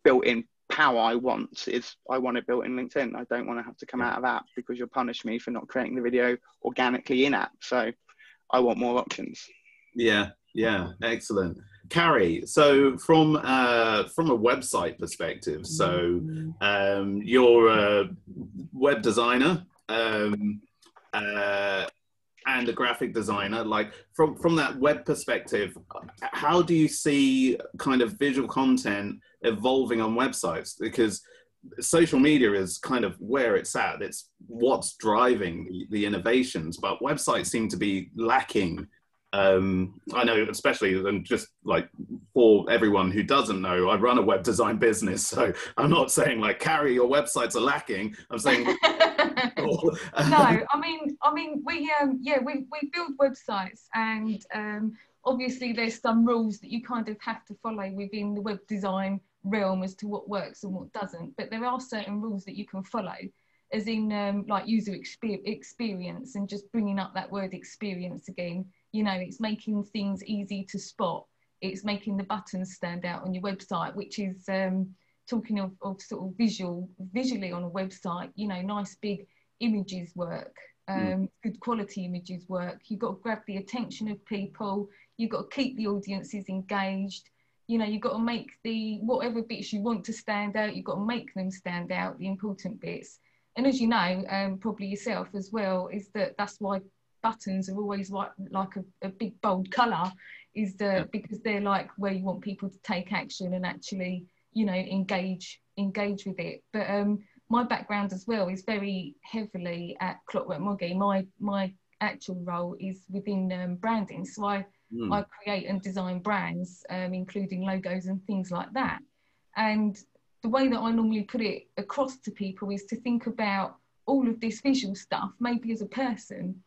built-in power I want it built in LinkedIn. I don't want to have to come out of app because you'll punish me for not creating the video organically in app. So I want more options. Yeah, excellent. Carrie, so from a website perspective, so you're a web designer and a graphic designer. Like from that web perspective, how do you see kind of visual content evolving on websites? Because social media is kind of where it's at. It's what's driving the innovations, but websites seem to be lacking. I know, especially, and just like for everyone who doesn't know, I run a web design business, so I'm not saying like, Carrie, your websites are lacking. I'm saying no, I mean we build websites, and obviously there's some rules that you kind of have to follow within the web design realm as to what works and what doesn't, but there are certain rules that you can follow. as in like user experience, and just bringing up that word experience again. You know, it's making things easy to spot. It's making the buttons stand out on your website, which is talking of sort of visually on a website, you know, nice big images work, good quality images work. You've got to grab the attention of people. You've got to keep the audiences engaged. You know, you've got to make whatever bits you want to stand out, you've got to make them stand out, the important bits. And as you know, probably yourself as well, is that's why buttons are always like a big bold colour, because they're like where you want people to take action and actually, you know, engage with it. But my background as well is very heavily at Clockwork Moggy. My actual role is within branding, so I create and design brands, including logos and things like that. And the way that I normally put it across to people is to think about all of this visual stuff maybe as a person,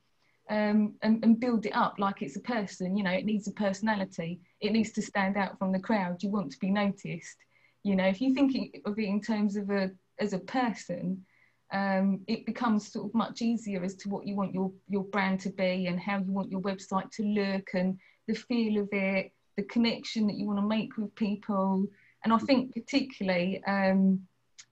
and build it up like it's a person. You know, it needs a personality. It needs to stand out from the crowd. You want to be noticed. You know, if you think of it in terms of as a person, it becomes sort of much easier as to what you want your brand to be, and how you want your website to look, and the feel of it, the connection that you want to make with people. And I think particularly,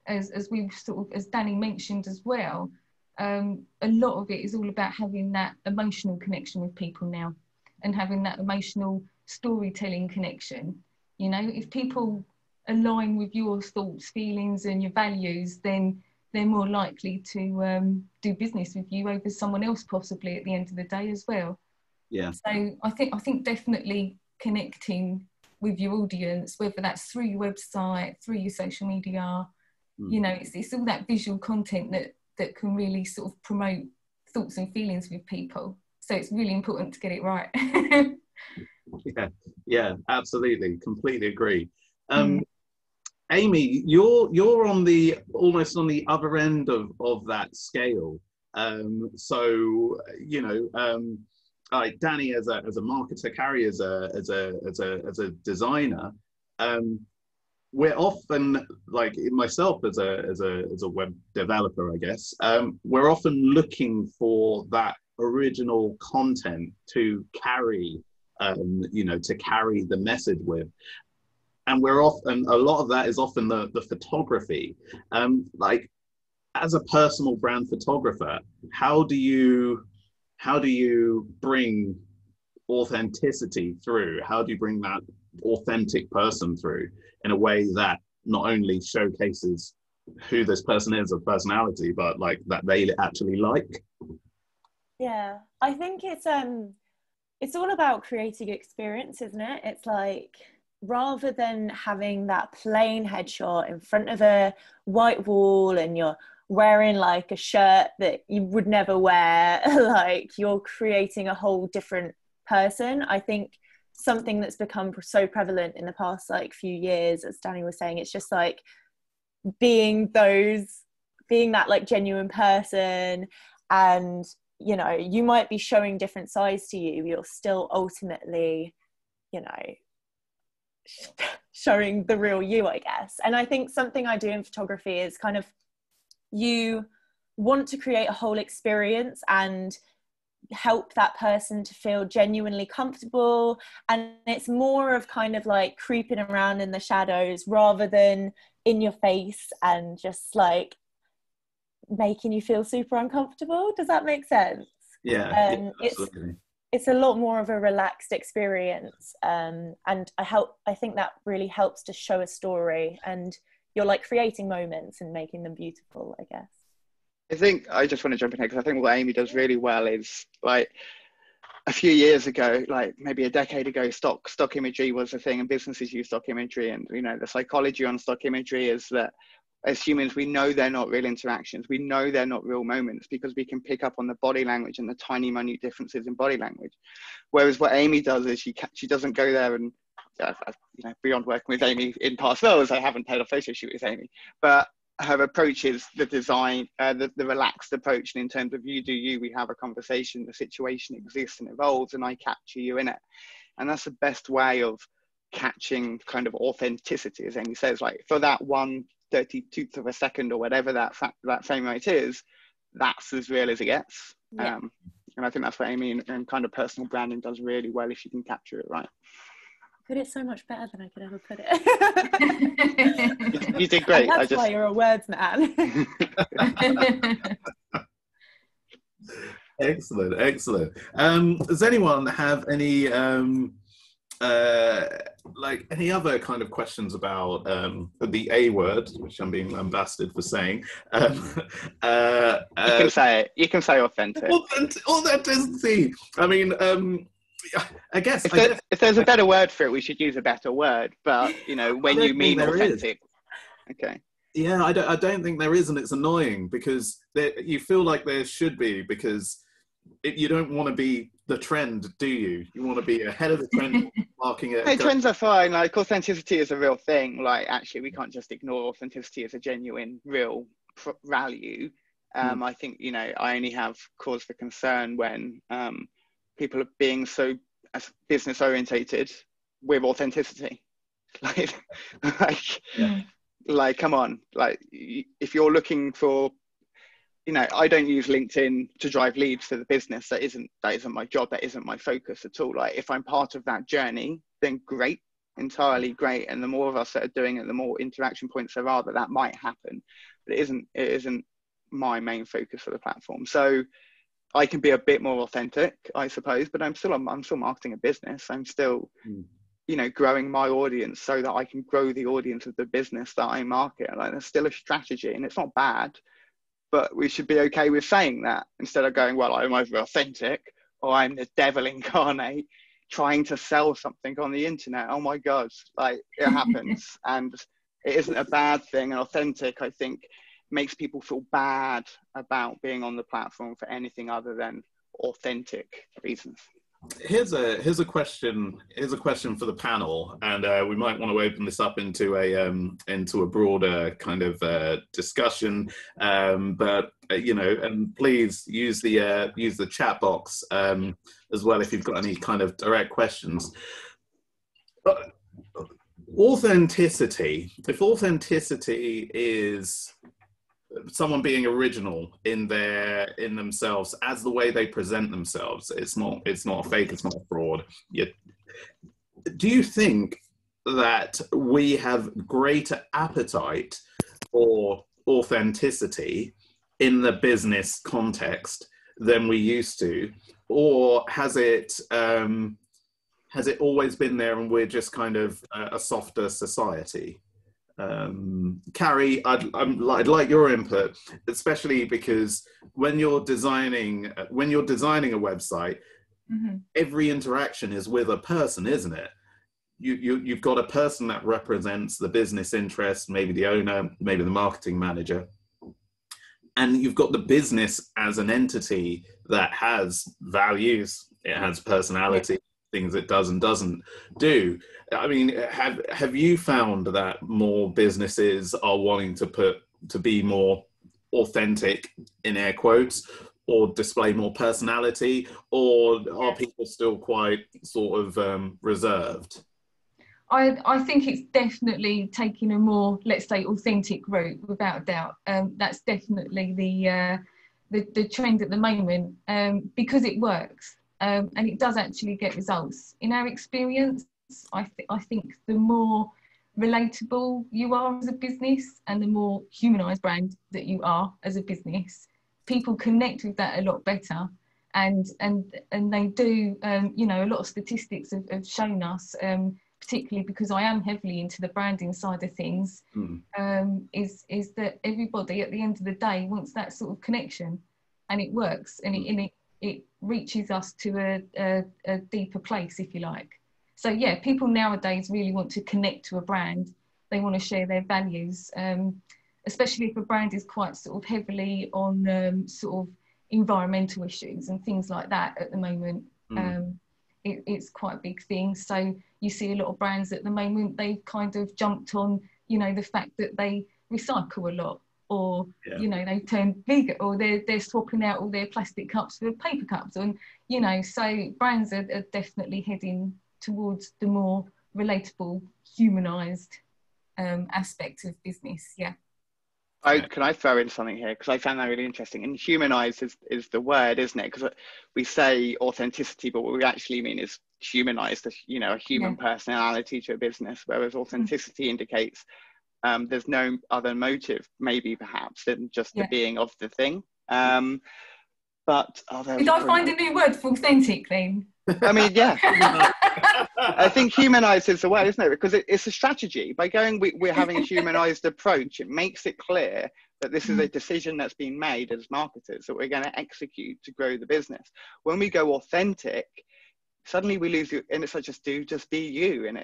as we've sort of, as Danny mentioned as well, a lot of it is all about having that emotional connection with people now, and having that emotional storytelling connection. You know, if people align with your thoughts, feelings and your values, then they're more likely to do business with you over someone else possibly at the end of the day as well. Yeah. So I think definitely connecting with your audience, whether that's through your website, through your social media, you know, it's all that visual content that can really sort of promote thoughts and feelings with people. So it's really important to get it right. Yeah, absolutely, completely agree. Amy, you're on the almost on the other end of that scale. So you know, like Danny as a marketer, Carrie as a designer, we're often, like myself as a web developer, I guess, we're often looking for that original content to carry, you know, to carry the message with. And we're often, a lot of that is often the photography. Like, as a personal brand photographer, how do you bring authenticity through? How do you bring that authentic person through in a way that not only showcases who this person is, of personality, but like that they actually like? Yeah, I think it's all about creating experience, isn't it? It's like, rather than having that plain headshot in front of a white wall and you're wearing like a shirt that you would never wear, like you're creating a whole different person. I think something that's become so prevalent in the past like few years, as Danny was saying, it's just like being that like genuine person. And you know, you might be showing different sides to you, you're still ultimately, you know, showing the real you, I guess. And I think something I do in photography is kind of, you want to create a whole experience and help that person to feel genuinely comfortable, and it's more of kind of like creeping around in the shadows rather than in your face and just like making you feel super uncomfortable. Does that make sense? Yeah, absolutely. It's a lot more of a relaxed experience, and I think that really helps to show a story, and you're like creating moments and making them beautiful, I guess. I think I just want to jump in here because I think what Amy does really well is, like, a few years ago, like maybe a decade ago, stock imagery was a thing and businesses use stock imagery. And, you know, the psychology on stock imagery is that as humans, we know they're not real interactions. We know they're not real moments because we can pick up on the body language and the tiny, minute differences in body language. Whereas what Amy does is she doesn't go there and, you know, beyond working with Amy in past roles, I haven't had a photo shoot with Amy, but her approach is the design, the relaxed approach. And in terms of you do you, we have a conversation, the situation exists and evolves, and I capture you in it. And that's the best way of catching kind of authenticity, as Amy says. Like, for that one 32th of a second or whatever that frame rate is, that's as real as it gets. Yeah. And I think that's what Amy and kind of personal branding does really well if you can capture it right. Put it so much better than I could ever put it. You did great. And that's why you're a words man. Excellent, excellent. Does anyone have any like any other kind of questions about the A word, which I'm being lambasted for saying? You can say it. You can say authentic. Authenticity. I mean, I guess if there's a better word for it, we should use a better word. But you know, when you mean authentic, okay. Yeah, I don't think there is, and it's annoying because you feel like there should be, because you don't want to be the trend, do you? You want to be ahead of the trend, marking it. Hey, trends are fine. Like, authenticity is a real thing. Like, actually, we can't just ignore authenticity as a genuine, real value. I think, you know, I only have cause for concern when people are being so business orientated with authenticity. Like, come on. Like, if you're looking for, you know, I don't use LinkedIn to drive leads for the business. That isn't my job. That isn't my focus at all. Like, if I'm part of that journey, then great, entirely great. And the more of us that are doing it, the more interaction points there are that might happen. But it isn't my main focus for the platform. So I can be a bit more authentic, I suppose, but I'm still marketing a business. I'm still, you know, growing my audience so that I can grow the audience of the business that I market. Like, there's still a strategy, and it's not bad. But we should be okay with saying that instead of going, well, I'm either authentic or I'm the devil incarnate trying to sell something on the internet. Oh my God, like, it happens. And it isn't a bad thing. And authentic, I think, makes people feel bad about being on the platform for anything other than authentic reasons. Here's a question for the panel, and we might want to open this up into a broader kind of discussion. But you know, and please use the chat box as well if you've got any kind of direct questions. But authenticity. If authenticity is someone being original in themselves as the way they present themselves, it's not a fake, it's not a fraud. Do you think that we have greater appetite for authenticity in the business context than we used to, or has it always been there and we're just kind of a softer society? Carrie, I'd like your input, especially because when you're designing a website, every interaction is with a person, isn't it? You've got a person that represents the business interest, maybe the owner, maybe the marketing manager, and you've got the business as an entity that has values, it has personality, things it does and doesn't do. I mean, have you found that more businesses are wanting to be more authentic, in air quotes, or display more personality, or are people still quite sort of reserved? I think it's definitely taking a more, let's say, authentic route, without a doubt. That's definitely the trend at the moment, because it works. And it does actually get results. In our experience, I think the more relatable you are as a business and the more humanised brand that you are as a business, people connect with that a lot better. And they do, you know, a lot of statistics have shown us, particularly because I am heavily into the branding side of things, is that everybody at the end of the day wants that sort of connection, and it works, and it reaches us to a deeper place, if you like. So yeah, people nowadays really want to connect to a brand. They want to share their values, especially if a brand is quite sort of heavily on sort of environmental issues and things like that at the moment. It's quite a big thing. So you see a lot of brands at the moment, they've kind of jumped on, you know, the fact that they recycle a lot, or you know, they turn vegan, or they're swapping out all their plastic cups for paper cups, and you know, so brands are definitely heading towards the more relatable, humanized aspect of business. Yeah. Can I throw in something here? Because I found that really interesting. And humanize is the word, isn't it? Because we say authenticity, but what we actually mean is humanized, you know, a human personality to a business, whereas authenticity indicates there's no other motive, maybe perhaps, than just the being of the thing. But did I find a new word for authentic then? I mean, yeah. I think humanized is the way, isn't it? Because it's a strategy. By going, we're having a humanized approach, it makes it clear that this is a decision that's been made as marketers that we're going to execute to grow the business. When we go authentic, suddenly we lose you, and it's like, just be you. And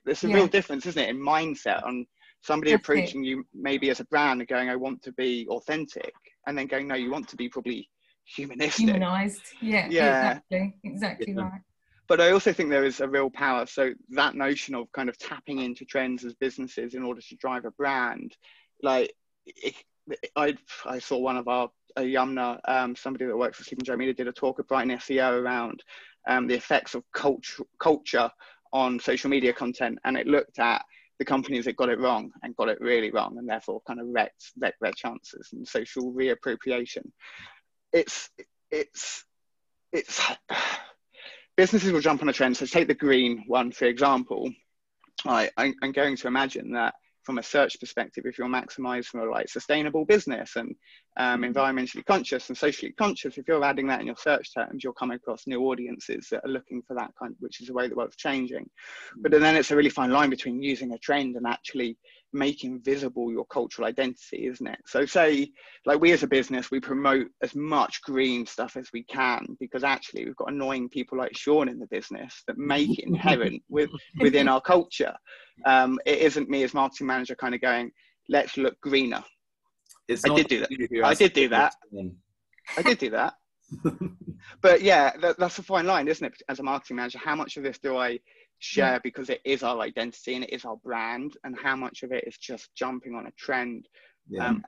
there's a real difference, isn't it, in mindset on somebody approaching you maybe as a brand and going, I want to be authentic, and then going, no, you want to be probably humanized. Exactly right. But I also think there is a real power, so that notion of kind of tapping into trends as businesses in order to drive a brand, like I saw one of our alumna, somebody that works for Sleep and Joe Media, did a talk at Brighton SEO around the effects of culture on social media content, and it looked at the companies that got it wrong and got it really wrong, and therefore kind of wrecked their chances, and social reappropriation. It's businesses will jump on a trend. So take the green one, for example. I'm going to imagine that from a search perspective, if you're maximized for like sustainable business and environmentally conscious and socially conscious, if you're adding that in your search terms, you'll come across new audiences that are looking for that kind, which is the way the world's changing. But then it's a really fine line between using a trend and actually making visible your cultural identity, isn't it? So say, like, we as a business, we promote as much green stuff as we can, because actually we've got annoying people like Sean in the business that make it inherent within our culture. It isn't me as marketing manager kind of going, let's look greener. I did do that. But yeah, that's a fine line, isn't it? As a marketing manager, how much of this do I share because it is our identity and it is our brand, and how much of it is just jumping on a trend?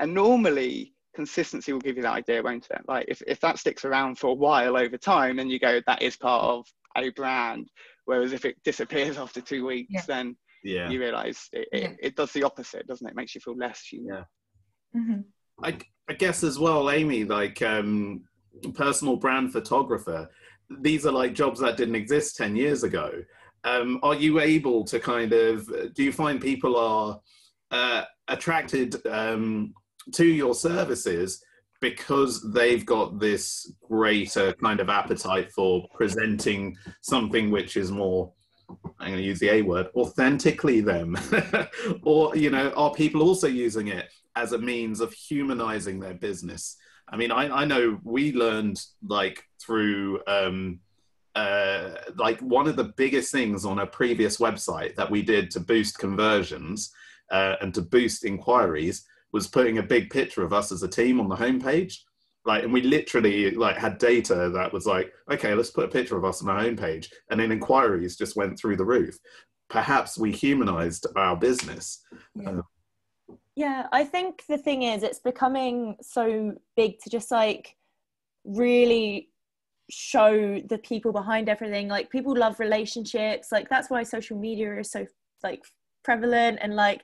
And normally consistency will give you that idea, won't it? Like if that sticks around for a while over time, then you go, that is part of a brand. Whereas if it disappears after 2 weeks, then you realize it does the opposite, doesn't it? It makes you feel less human. I guess as well, Amy, like personal brand photographer, these are like jobs that didn't exist 10 years ago. Are you able to kind of, do you find people are attracted to your services because they've got this greater kind of appetite for presenting something which is more, I'm going to use the A word, authentically them? Or, you know, are people also using it as a means of humanizing their business? I mean, I know we learned, like, through like one of the biggest things on a previous website that we did to boost conversions and to boost inquiries was putting a big picture of us as a team on the homepage. Like, and we literally like had data that was like, okay, let's put a picture of us on our homepage, and then inquiries just went through the roof. Perhaps we humanized our business. Yeah, I think the thing is, it's becoming so big to just like really show the people behind everything. Like, people love relationships. Like, that's why social media is so like prevalent, and like,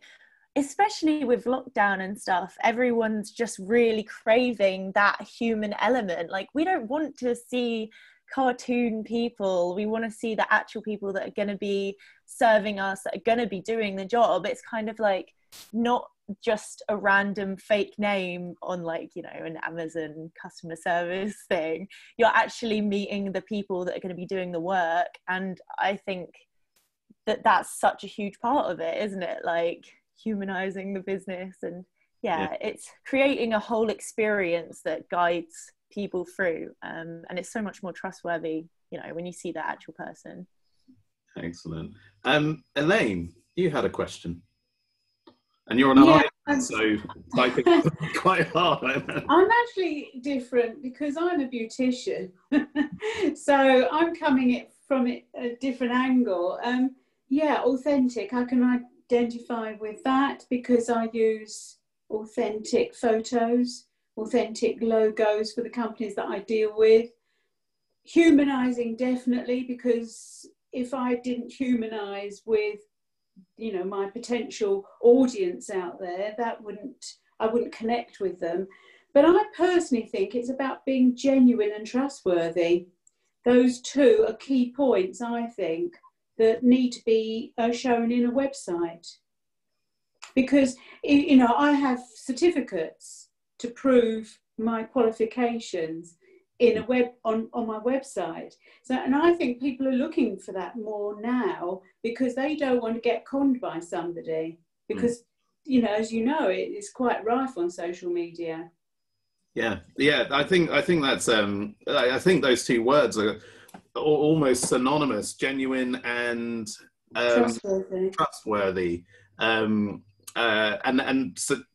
especially with lockdown and stuff, everyone's just really craving that human element. Like, we don't want to see cartoon people, we want to see the actual people that are going to be serving us, that are going to be doing the job. It's kind of like not just a random fake name on, like, you know, an Amazon customer service thing. You're actually meeting the people that are going to be doing the work, and I think that that's such a huge part of it, isn't it? Like, humanizing the business, and it's creating a whole experience that guides people through, and it's so much more trustworthy, you know, when you see the actual person. Excellent. Elaine, you had a question, and you're on an island, so typing quite hard. I'm actually different because I'm a beautician, so I'm coming from a different angle. Authentic, I can identify with that because I use authentic photos, authentic logos for the companies that I deal with. Humanizing, definitely, because if I didn't humanize with you know, my potential audience out there, I wouldn't connect with them. But I personally think it's about being genuine and trustworthy. Those two are key points, I think, that need to be shown in a website. Because, you know, I have certificates to prove my qualifications in on my website. So, and I think people are looking for that more now, because they don't want to get conned by somebody, because, you know, as you know, it's quite rife on social media. Yeah, I think that's I think those two words are almost synonymous: genuine and trustworthy. And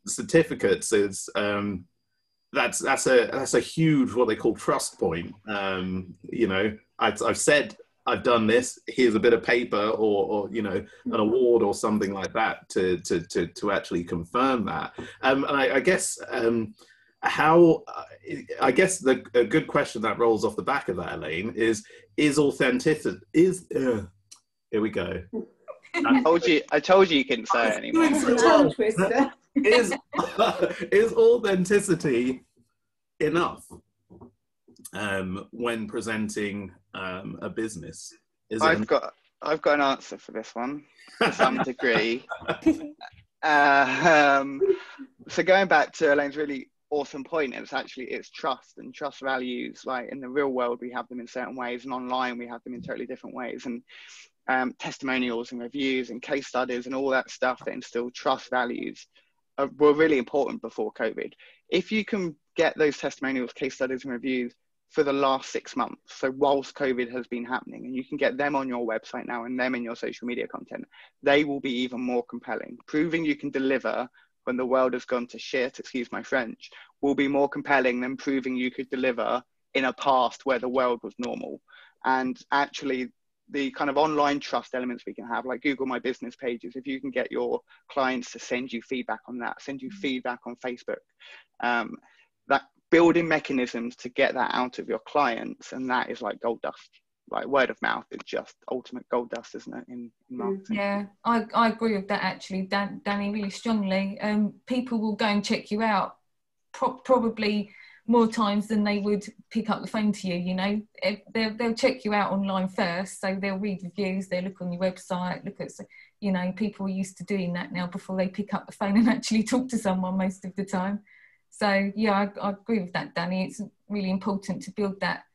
certificates is that's a huge, what they call, trust point. You know, I've said I've done this. Here's a bit of paper, or you know, an award or something like that to actually confirm that. And I guess. I guess a good question that rolls off the back of that, Elaine, is authenticity, here we go. I told you couldn't say it anymore. Is authenticity enough when presenting a business? I've got an answer for this one to some degree. So going back to Elaine's really awesome point, it's trust and trust values. Like in the real world, we have them in certain ways, and online we have them in totally different ways. And testimonials and reviews and case studies and all that stuff that instill trust values were really important before COVID. If you can get those testimonials, case studies and reviews for the last 6 months, so whilst COVID has been happening, and you can get them on your website now and them in your social media content, they will be even more compelling. Proving you can deliver when the world has gone to shit, excuse my French, will be more compelling than proving you could deliver in a past where the world was normal. And actually, the kind of online trust elements we can have, like Google My Business pages, if you can get your clients to send you feedback on that, send you feedback on Facebook, that building mechanisms to get that out of your clients, and that is like gold dust. Like word of mouth is just ultimate gold dust, isn't it, in marketing? Yeah, I agree with that actually, Danny, really strongly. People will go and check you out probably more times than they would pick up the phone to you, you know. They'll check you out online first, so they'll read reviews, they'll look on your website, look at, you know, people are used to doing that now before they pick up the phone and actually talk to someone most of the time. So yeah, I agree with that, Danny. It's really important to build that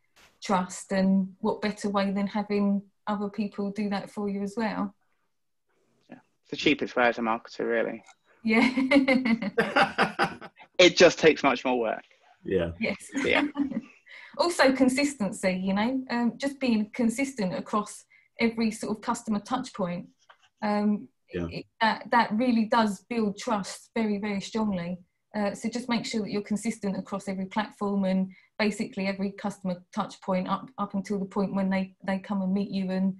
trust, and what better way than having other people do that for you as well. Yeah, it's the cheapest way as a marketer, really. Yeah. It just takes much more work. Yeah. Yes. Yeah. Also consistency, you know, just being consistent across every sort of customer touch point. That really does build trust very, very strongly. So just make sure that you're consistent across every platform and basically every customer touch point up until the point when they come and meet you and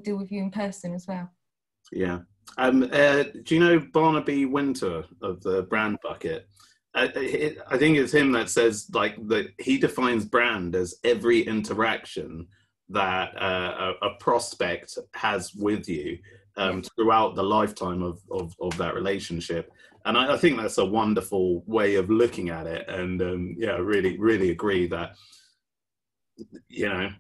deal with you in person as well. Yeah. Do you know Barnaby Winter of the Brand Bucket? I think it's him that says like that he defines brand as every interaction that a prospect has with you throughout the lifetime of that relationship. And I think that's a wonderful way of looking at it. And yeah, really, really agree that, you know,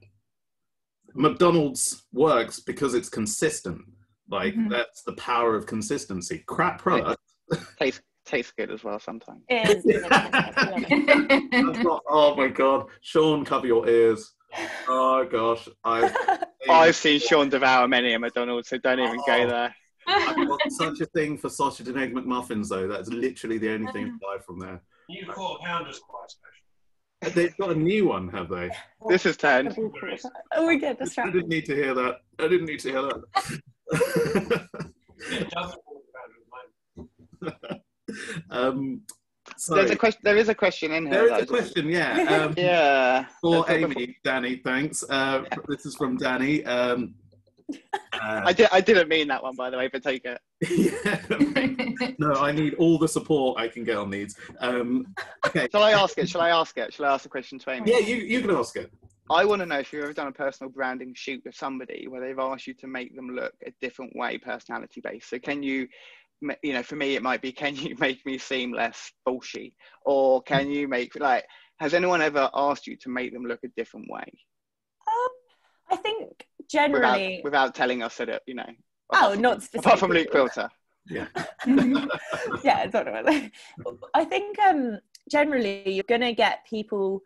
McDonald's works because it's consistent. Like that's the power of consistency. Crap product. Tastes good as well sometimes. Oh my God, Sean, cover your ears. Oh gosh, I've seen Sean devour many at McDonald's, so don't even go there. I've got such a thing for sausage and egg McMuffins, though. That's literally the only thing I buy from there. New Quarter Pounder's quite special. They've got a new one, have they? This is 10. Oh, we get distracted. I didn't need to hear that. There is a question in here. There is a question, yeah. Yeah. For Amy, Danny, thanks. This is from Danny. I didn't mean that one, by the way, but take it. Yeah. No, I need all the support I can get on these. Okay. Shall I ask it? Shall I ask the question to Amy? Yeah, you can ask it. I want to know if you've ever done a personal branding shoot with somebody where they've asked you to make them look a different way, personality based. So can you, you know, for me, it might be, can you make me seem less bullshit? Or can you make, like, has anyone ever asked you to make them look a different way? I think generally... Without telling us that, you know. Not specifically. Apart from Luke Quilter. Yeah. Yeah, I don't know. I think generally you're going to get people,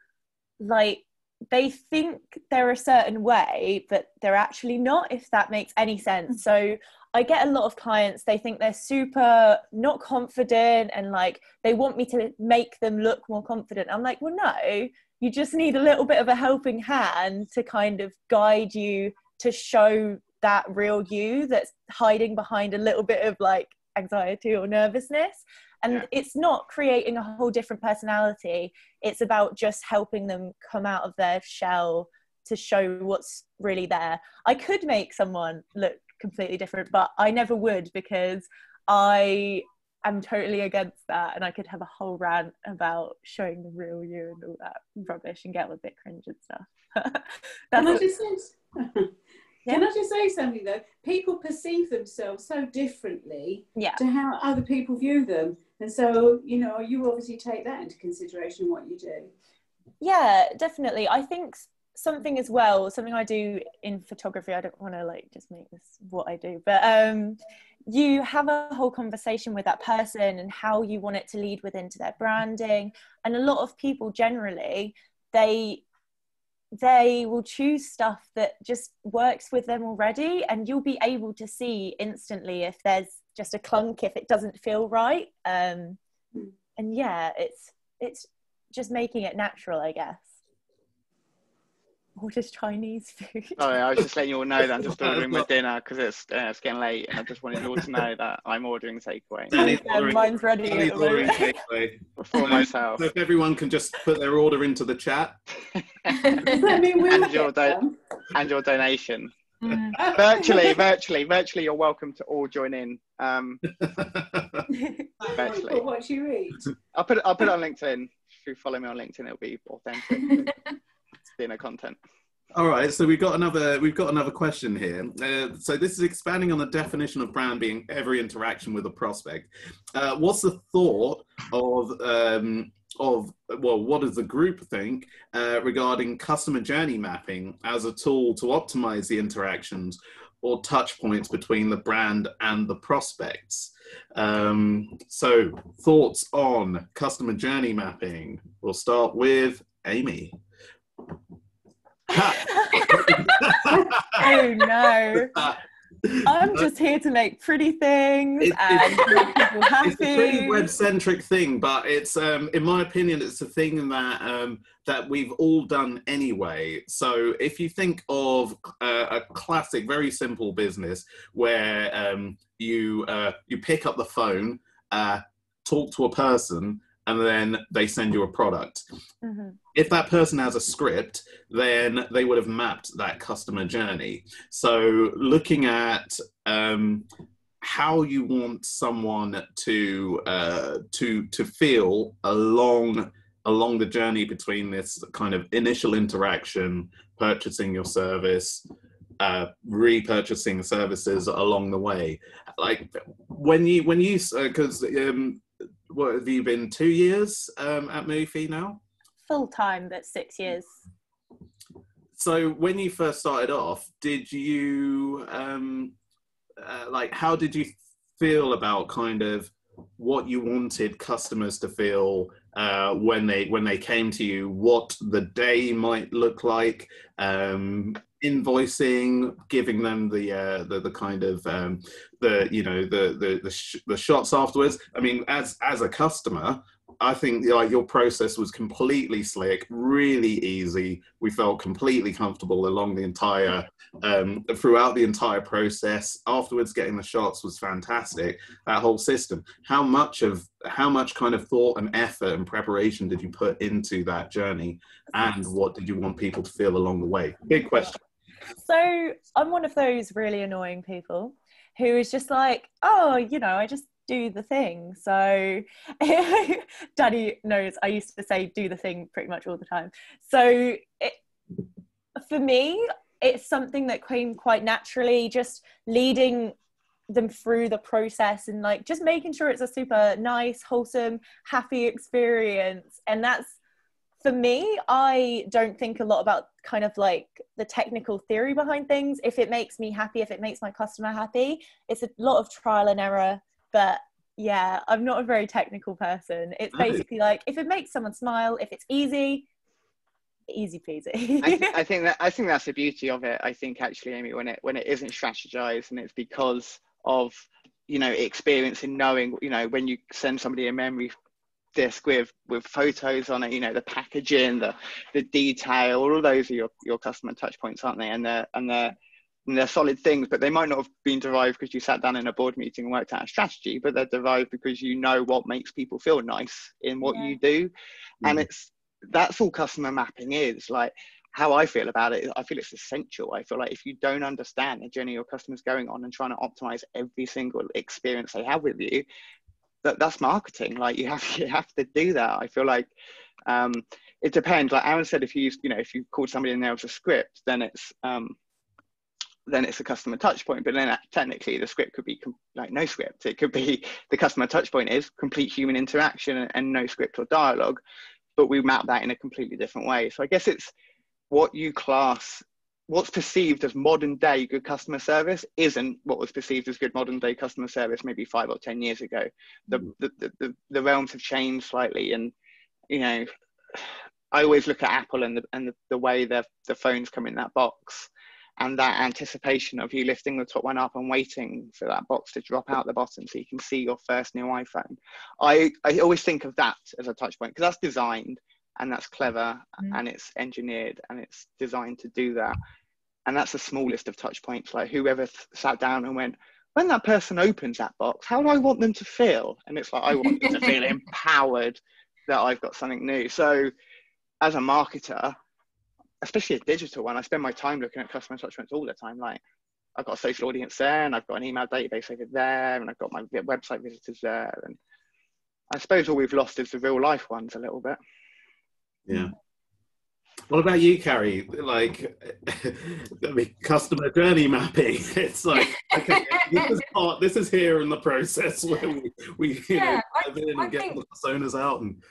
like, they think they're a certain way, but they're actually not, if that makes any sense. So I get a lot of clients, they think they're super not confident and like they want me to make them look more confident. I'm like, well, no, you just need a little bit of a helping hand to kind of guide you to show that real you that's hiding behind a little bit of like anxiety or nervousness. And it's not creating a whole different personality. It's about just helping them come out of their shell to show what's really there. I could make someone look completely different, but I never would, because I am totally against that. And I could have a whole rant about showing the real you and all that rubbish and get a bit cringe and stuff. Can I just say something though? People perceive themselves so differently to how other people view them. And so, you know, you obviously take that into consideration in what you do. Yeah, definitely. I think something as well, something I do in photography, I don't want to like just make this what I do, but you have a whole conversation with that person and how you want it to lead within to their branding. And a lot of people generally, they will choose stuff that just works with them already, and you'll be able to see instantly if there's just a clunk, if it doesn't feel right. And yeah, it's just making it natural, I guess. Or just Chinese food. Sorry, I was just letting you all know that I'm just ordering my dinner because it's getting late, and I just wanted you all to know that I'm ordering takeaway. Mine's ready. For myself. So if everyone can just put their order into the chat. And your donation. Virtually, you're welcome to all join in. Virtually. What you eat? I'll put it on LinkedIn. If you follow me on LinkedIn, it'll be authentic. Dinner content. All right, so we've got another question here. So this is expanding on the definition of brand being every interaction with a prospect. What's the thought of what does the group think regarding customer journey mapping as a tool to optimize the interactions or touch points between the brand and the prospects? So thoughts on customer journey mapping. We'll start with Amy. Oh no. I'm just here to make pretty things and make people happy. It's a pretty web-centric thing, but it's, in my opinion, it's a thing that that we've all done anyway. So if you think of a classic, very simple business where you pick up the phone, talk to a person, and then they send you a product. Mm-hmm. If that person has a script, then they would have mapped that customer journey. So looking at how you want someone to feel along the journey between this kind of initial interaction, purchasing your service, repurchasing services along the way. Like when you because what have you been, 2 years at Mooie now? Full time, but 6 years. So when you first started off, did you like, how did you feel about kind of what you wanted customers to feel when they came to you, what the day might look like, invoicing, giving them the kind of the shots afterwards? I mean, as a customer, I think like your process was completely slick, really easy. We felt completely comfortable along the entire throughout the entire process. Afterwards, getting the shots was fantastic. That whole system. How much kind of thought and effort and preparation did you put into that journey, and what did you want people to feel along the way? Big question. So I'm one of those really annoying people who is just like, oh, I just do the thing. So Daddy knows I used to say do the thing pretty much all the time. So For me, it's something that came quite naturally, just leading them through the process and like just making sure it's a super nice, wholesome, happy experience. And that's, for me, I don't think a lot about kind of like the technical theory behind things. If it makes me happy, if it makes my customer happy, it's a lot of trial and error. But yeah, I'm not a very technical person. It's basically like, if it makes someone smile, if it's easy peasy. I think that's the beauty of it. I think actually, Amy, when it isn't strategized, and it's because of, you know, experience in knowing, you know, when you send somebody a memory disc with photos on it, you know, the packaging, the detail, all of those are your customer touch points, aren't they? And they're solid things, but they might not have been derived because you sat down in a board meeting and worked out a strategy, but they're derived because you know what makes people feel nice in what you do. And that's all customer mapping is. Like, how I feel about it, I feel it's essential. I feel like if you don't understand the journey your customer's going on and trying to optimize every single experience they have with you, that's marketing. Like, you have to do that. I feel like it depends. Like Aaron said, if you called somebody in there with a script, then it's a customer touch point. But then technically the script could be like no script. It could be the customer touch point is complete human interaction and no script or dialogue, but we map that in a completely different way. So I guess it's what's perceived as modern day good customer service isn't what was perceived as good modern day customer service maybe 5 or 10 years ago. The realms have changed slightly, and you know, I always look at Apple and the way the phones come in that box, and that anticipation of you lifting the top one up and waiting for that box to drop out the bottom so you can see your first new iPhone. I always think of that as a touch point, because that's designed and that's clever and it's engineered and it's designed to do that. And that's the smallest of touch points. Like, whoever sat down and went, when that person opens that box, how do I want them to feel? And it's like, I want them to feel empowered that I've got something new. So as a marketer, especially a digital one, I spend my time looking at customer touch points all the time. Like, I've got a social audience there, and I've got an email database over there, and I've got my website visitors there. And I suppose all we've lost is the real life ones a little bit. Yeah. What about you, Carrie? Like, I mean, customer journey mapping. It's like, okay, this is here in the process where we dive in and get the personas out. And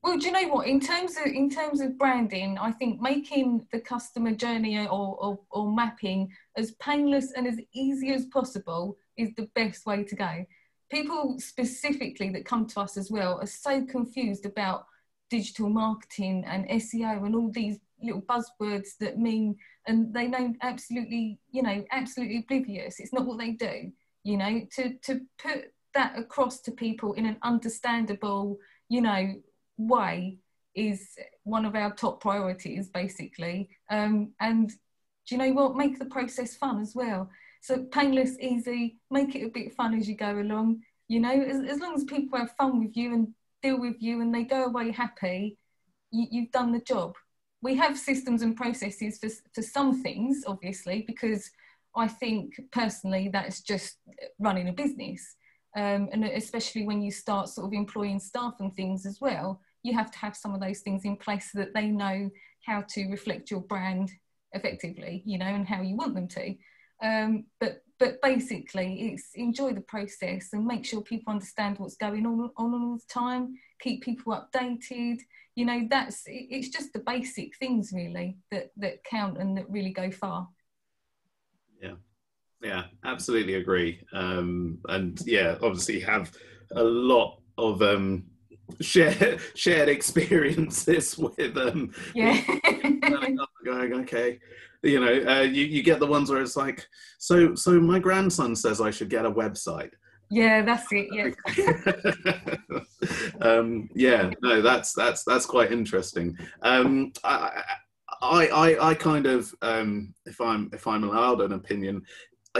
well, do you know what? In terms of branding, I think making the customer journey or mapping as painless and as easy as possible is the best way to go. People specifically that come to us as well are so confused about digital marketing and SEO and all these little buzzwords that mean, and they know absolutely oblivious. It's not what they do, you know, to put that across to people in an understandable, you know, way is one of our top priorities, basically. And do you know what? Make the process fun as well. So painless, easy, make it a bit fun as you go along, you know, as long as people have fun with you and deal with you and they go away happy, you've done the job. We have systems and processes for some things, obviously, because I think personally that's just running a business. And especially when you start sort of employing staff and things as well, you have to have some of those things in place so that they know how to reflect your brand effectively, you know, and how you want them to. But basically, it's enjoy the process and make sure people understand what's going on all the time. Keep people updated. You know, it's just the basic things really that count and that really go far. Yeah, absolutely agree. And yeah, obviously have a lot of shared experiences with going, okay, you know, you get the ones where it's like, so my grandson says I should get a website. Yeah, that's it. Yeah. No, that's quite interesting. I kind of, if I'm allowed an opinion,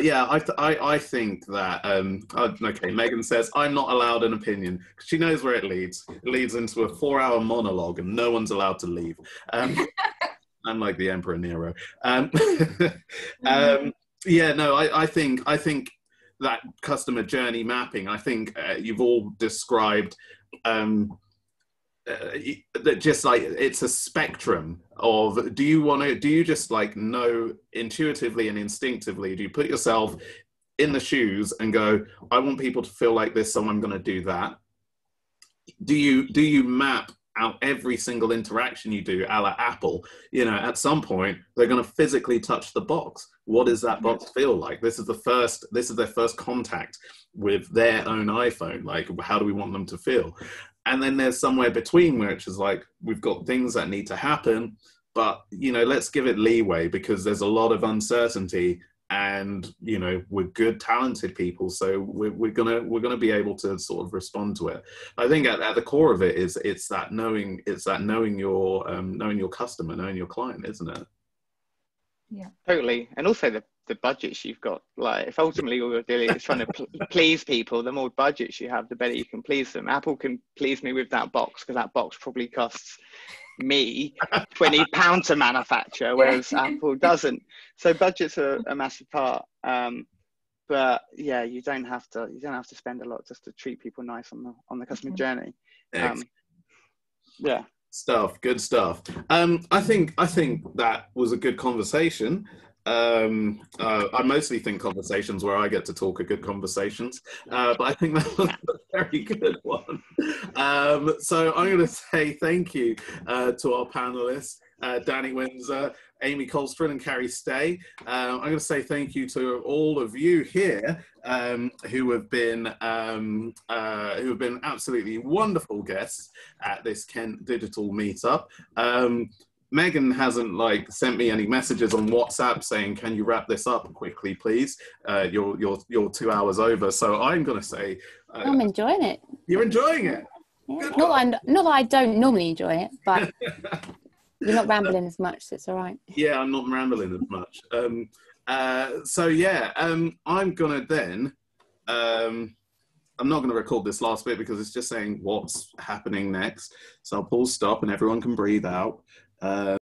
yeah, I think that okay, Megan says I'm not allowed an opinion because she knows where it leads. It leads into a 4-hour monologue and no one's allowed to leave. I'm like the Emperor Nero. Yeah, no, I think that customer journey mapping, I think you've all described that just like it's a spectrum of, do you just like know intuitively and instinctively, do you put yourself in the shoes and go, I want people to feel like this, so I'm going to do that? Do you map out every single interaction you do, a la Apple? You know, at some point they're going to physically touch the box. What does that box feel like? This is their first contact with their own iPhone. Like, how do we want them to feel? And then there's somewhere between, which is like, we've got things that need to happen, but, you know, let's give it leeway, because there's a lot of uncertainty, and, you know, we're good, talented people, so we're gonna be able to sort of respond to it. I think at the core of it is it's that knowing your customer, knowing your client, isn't it? Yeah, totally. And also the budgets you've got. Like, if ultimately all you're doing is trying to please people, the more budgets you have, the better you can please them. Apple can please me with that box, because that box probably costs me £20 to manufacture, whereas Apple doesn't. So budgets are a massive part. But yeah, you don't have to spend a lot just to treat people nice on the customer journey. Yeah. Good stuff. I think that was a good conversation. I mostly think conversations where I get to talk are good conversations, but I think that was a very good one. So I'm going to say thank you to our panelists, Danny Windsor, Amy Kolsteren, and Carrie Stay. I'm going to say thank you to all of you here who have been absolutely wonderful guests at this Kent Digital Meetup. Megan hasn't like sent me any messages on WhatsApp saying, "Can you wrap this up quickly, please? You're 2 hours over." So I'm going to say, I'm enjoying it. You're enjoying it. Yeah. Not that I don't normally enjoy it, but you're not rambling as much, so it's all right. Yeah, I'm not rambling as much. So yeah, I'm gonna then. I'm not going to record this last bit because it's just saying what's happening next. So I'll pause, stop, and everyone can breathe out.